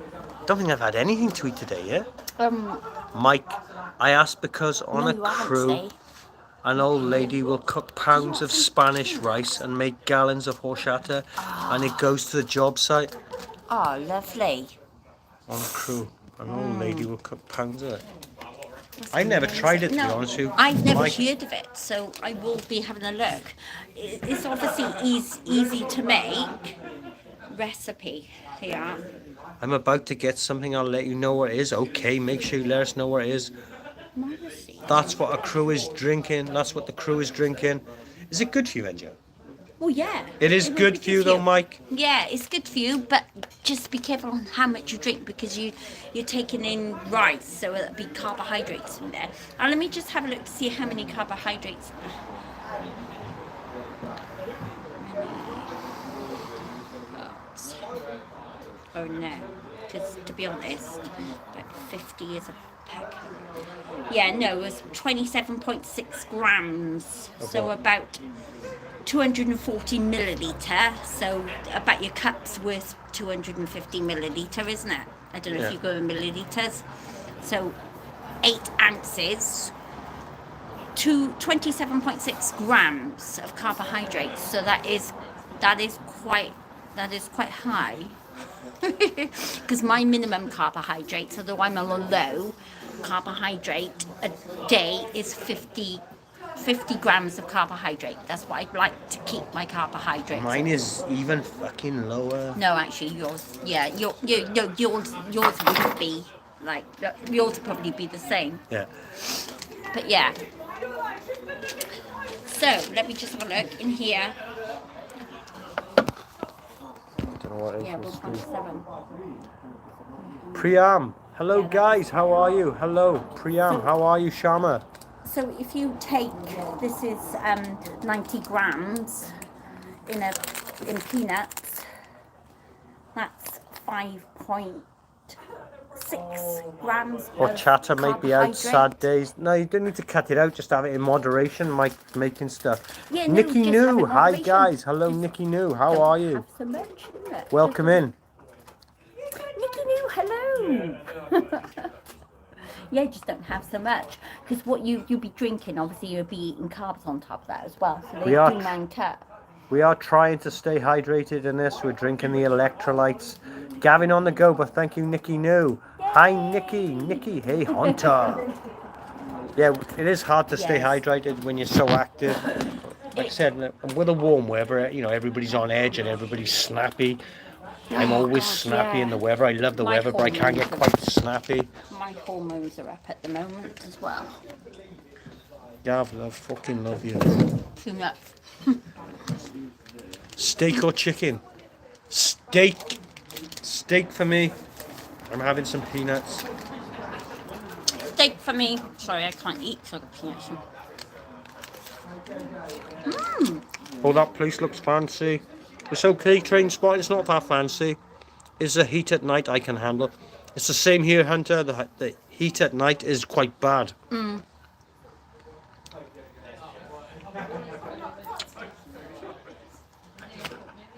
Don't think I've had anything to eat today, yeah? Um, Mike, I asked because on no, a you haven't, crew, say. an old lady will cook pounds of Spanish rice and make gallons of horchata, and it goes to the job site. Oh, lovely. On a crew, an old lady will cook pounds of it. I never tried it, to be No, honest with you. I've never Mike, heard of it, so I will be having a look. It's obviously easy to make recipe here. I'm about to get something. I'll let you know what it is. Okay, make sure you let us know what it is. Marcy. That's what a crew is drinking. That's what the crew is drinking. Is it good for you, Enjo? Well, yeah. It is will good be for you, though, Mike. Yeah, it's good for you, but just be careful on how much you drink because you're taking in rice, so it'll be carbohydrates in there. Now, let me just have a look to see how many carbohydrates. Oh no, because to be honest, about 50 is a pack. Yeah, no, it was 27.6 grams, so what? about 240 milliliter. So about your cup's worth 250 milliliter, isn't it? I don't know Yeah. if you go in milliliters. So 8 ounces to 27.6 grams of carbohydrates. So that is quite high. Because my minimum carbohydrates, although I'm on a low carbohydrate a day, is 50 grams of carbohydrate. That's what I'd like to keep my carbohydrates. Mine is even fucking lower. No, actually, yours. Yeah, yours would be like yours would probably be the same. Yeah. But yeah. So let me just have a look in here. Don't know what it is. Yeah, 1.7. Priyam. Hello, Yeah, that's- guys. How are you? Hello, Priyam. How are you, Shama? So if you take, this is 90 grams in peanuts, that's 5.6 grams. Horchata of might be out sad carbohydrate. days. No, you don't need to cut it out. Just have it in moderation. Mike making stuff. Yeah, no, Nikki just have New. it in Hi, moderation. guys. Hello, Just Nikki New. How Don't are you? have so much, isn't it? Welcome in. Nikki New, hello. Yeah, just don't have so much because what you'll be drinking, obviously you'll be eating carbs on top of that as well, so they We are. do mount up. We are trying to stay hydrated in this. We're drinking the electrolytes. Gavin on the go, but thank you, Nikki New. Hi, Nikki. Nikki, hey, Hunter. Yeah, it is hard to stay Yes. hydrated when you're so active. Like I said, with the warm weather, you know, everybody's on edge and everybody's snappy. I'm always God, snappy yeah. in the weather. I love the My weather, but I can't get hormones quite snappy. My hormones are up at the moment as well. Gav, I fucking love you. Too much. Steak or chicken? Steak. Steak for me. I'm having some peanuts. Steak for me. Sorry, I can't eat so peanuts. Oh, that place looks fancy. It's okay, train spot. It's not that fancy. It's the heat at night I can handle. It's the same here, Hunter. The heat at night is quite bad.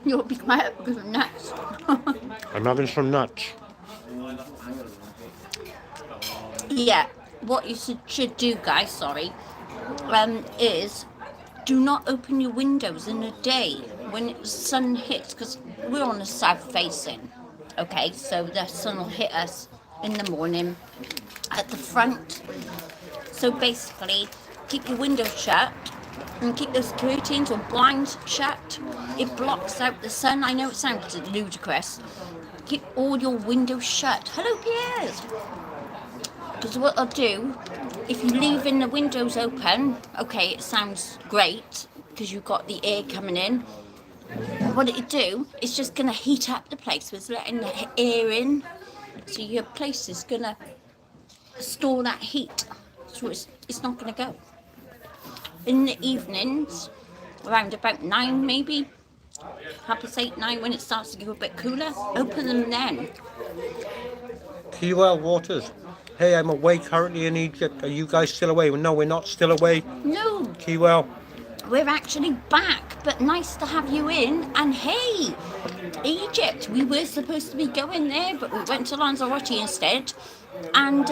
You'll be quiet because of nuts. I'm having some nuts. Yeah, what you should do, guys, sorry, is do not open your windows in the day when the sun hits, because we're on the south facing, okay, so the sun will hit us in the morning at the front. So basically, keep your windows shut and keep those curtains or blinds shut. It blocks out the sun. I know it sounds ludicrous. Keep all your windows shut. Hello, Piers. Because what I'll do, if you leave in the windows open, okay, it sounds great because you've got the air coming in. What it'll do, it's just going to heat up the place with letting the air in. So your place is going to store that heat. So it's not going to go. In the evenings, around about 9 maybe, 8:30, 9, when it starts to go a bit cooler, open them then. Kewell Waters. Hey, I'm away currently in Egypt. Are you guys still away? No, we're not still away. No, Kewell. we're actually back, but nice to have you in. And hey, Egypt, we were supposed to be going there, but we went to Lanzarote instead, and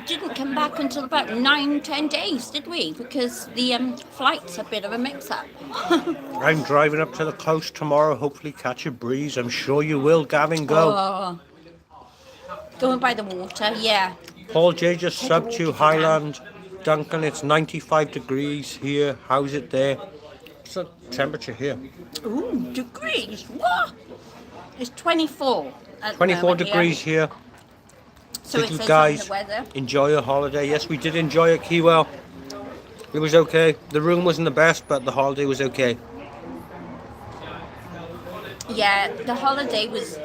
didn't come back until about 9-10 days, did we? Because the flight's a bit of a mix-up. I'm driving up to the coast tomorrow, hopefully catch a breeze. I'm sure you will, Gavin, go. Oh, going by the water, yeah. Paul J just subbed you, Highland. Duncan, it's 95 degrees here. How's it there? What's the temperature here? Ooh, degrees, what? It's 24. At the 24 moment degrees here. So Did it you says guys on the weather. enjoy your holiday? Yes, we did enjoy it, Keywell. It was okay. The room wasn't the best, but the holiday was okay. Yeah, the holiday was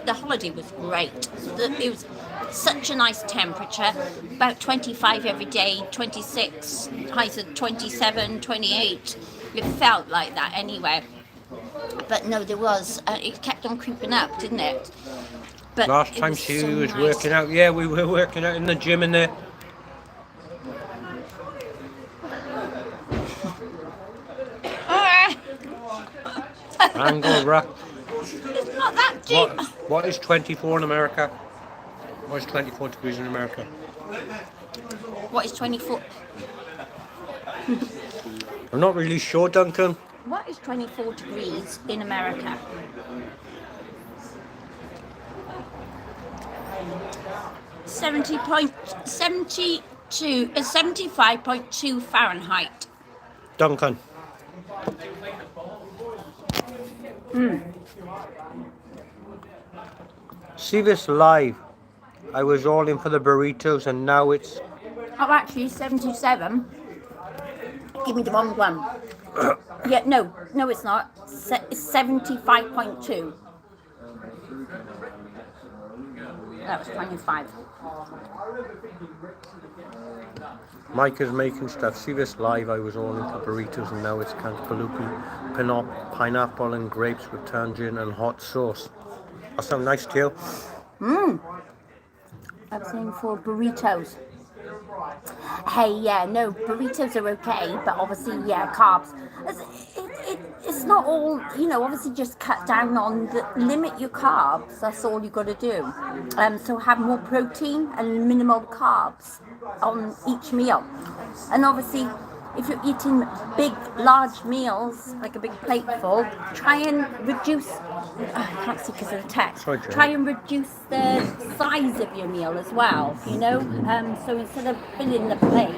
great. It was such a nice temperature, about 25 every day, 26, highs of 27, 28. It felt like that anyway. But no, there was, it kept on creeping up, didn't it? But Last it time was she so was nice. working out. Yeah, we were working out in the gym in there. Angle rack. It's not that deep. What is 24 in America? What is 24 degrees in America? What is 24? I'm not really sure, Duncan. What is 24 degrees in America? Seventy point 75.2 Fahrenheit. Duncan. See this live. I was all in for the burritos and now it's Oh, actually, 77. Give me the wrong one. Yeah, no, it's not. It's 75.2. That was 25. Mike is making stuff. See this live. I was all in for burritos and now it's cantaloupe, pineapple and grapes with tangerine and hot sauce. That sounds nice, Teal. I'm saying for burritos. Hey, yeah, no, burritos are okay, but obviously, yeah, carbs. It's not all, obviously just cut down on limit your carbs. That's all you got to do. So have more protein and minimal carbs on each meal. And obviously, if you're eating big, large meals, like a big plateful, try and reduce, I can't see because of the text, Sorry, Joe. try and reduce the size of your meal as well, so instead of filling the plate,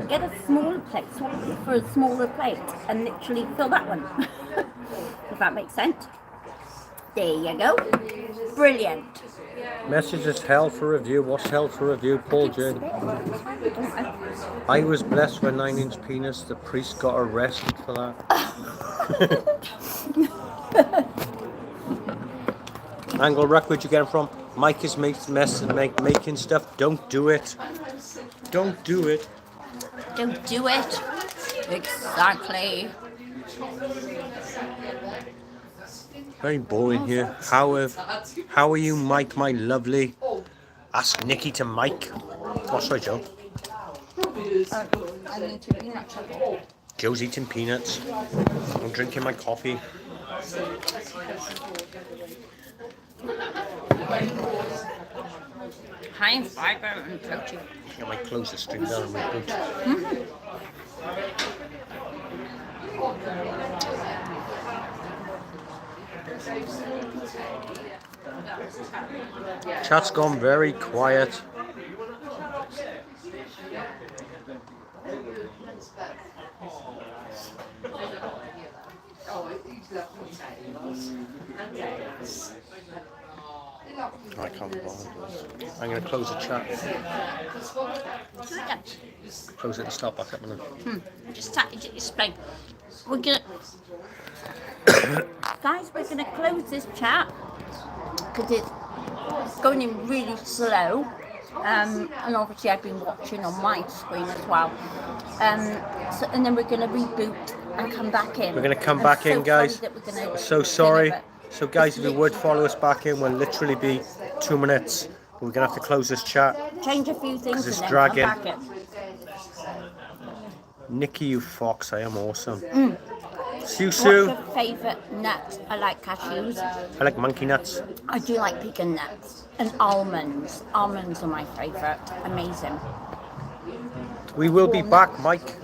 get a smaller plate, swap it for a smaller plate, and literally fill that one, if that makes sense. There you go. Brilliant. Message is hell for review. What's hell for review? Paul J. I was blessed with 9-inch penis. The priest got arrested for that. Angle Ruck, where'd you get it from? Mike is making stuff. Don't do it. Don't do it. Don't do it. Exactly. Very boring here. How are you, Mike, my lovely? Ask Nikki to Mike. Oh, sorry, Joe. I need to peanut butter. Joe's eating peanuts. I'm drinking my coffee. High in fiber and protein. I might close the stream down and reboot. Chat's gone very quiet. I can't bother this. I'm going to close the chat. Close it and start back up. Just explain. We're gonna, guys. We're gonna close this chat because it's going in really slow. And obviously I've been watching on my screen as well. And then we're gonna reboot and come back in. We're going to come back in, guys. So sorry. So guys, if you would follow us back in, we'll literally be 2 minutes. But we're going to have to close this chat. Change a few things it's and then dragging. come back in. Nikki, you fox, I am awesome. What's Susu, your favourite nut? I like cashews. I like monkey nuts. I do like pecan nuts and almonds. Almonds are my favourite. Amazing. We will be back, Mike.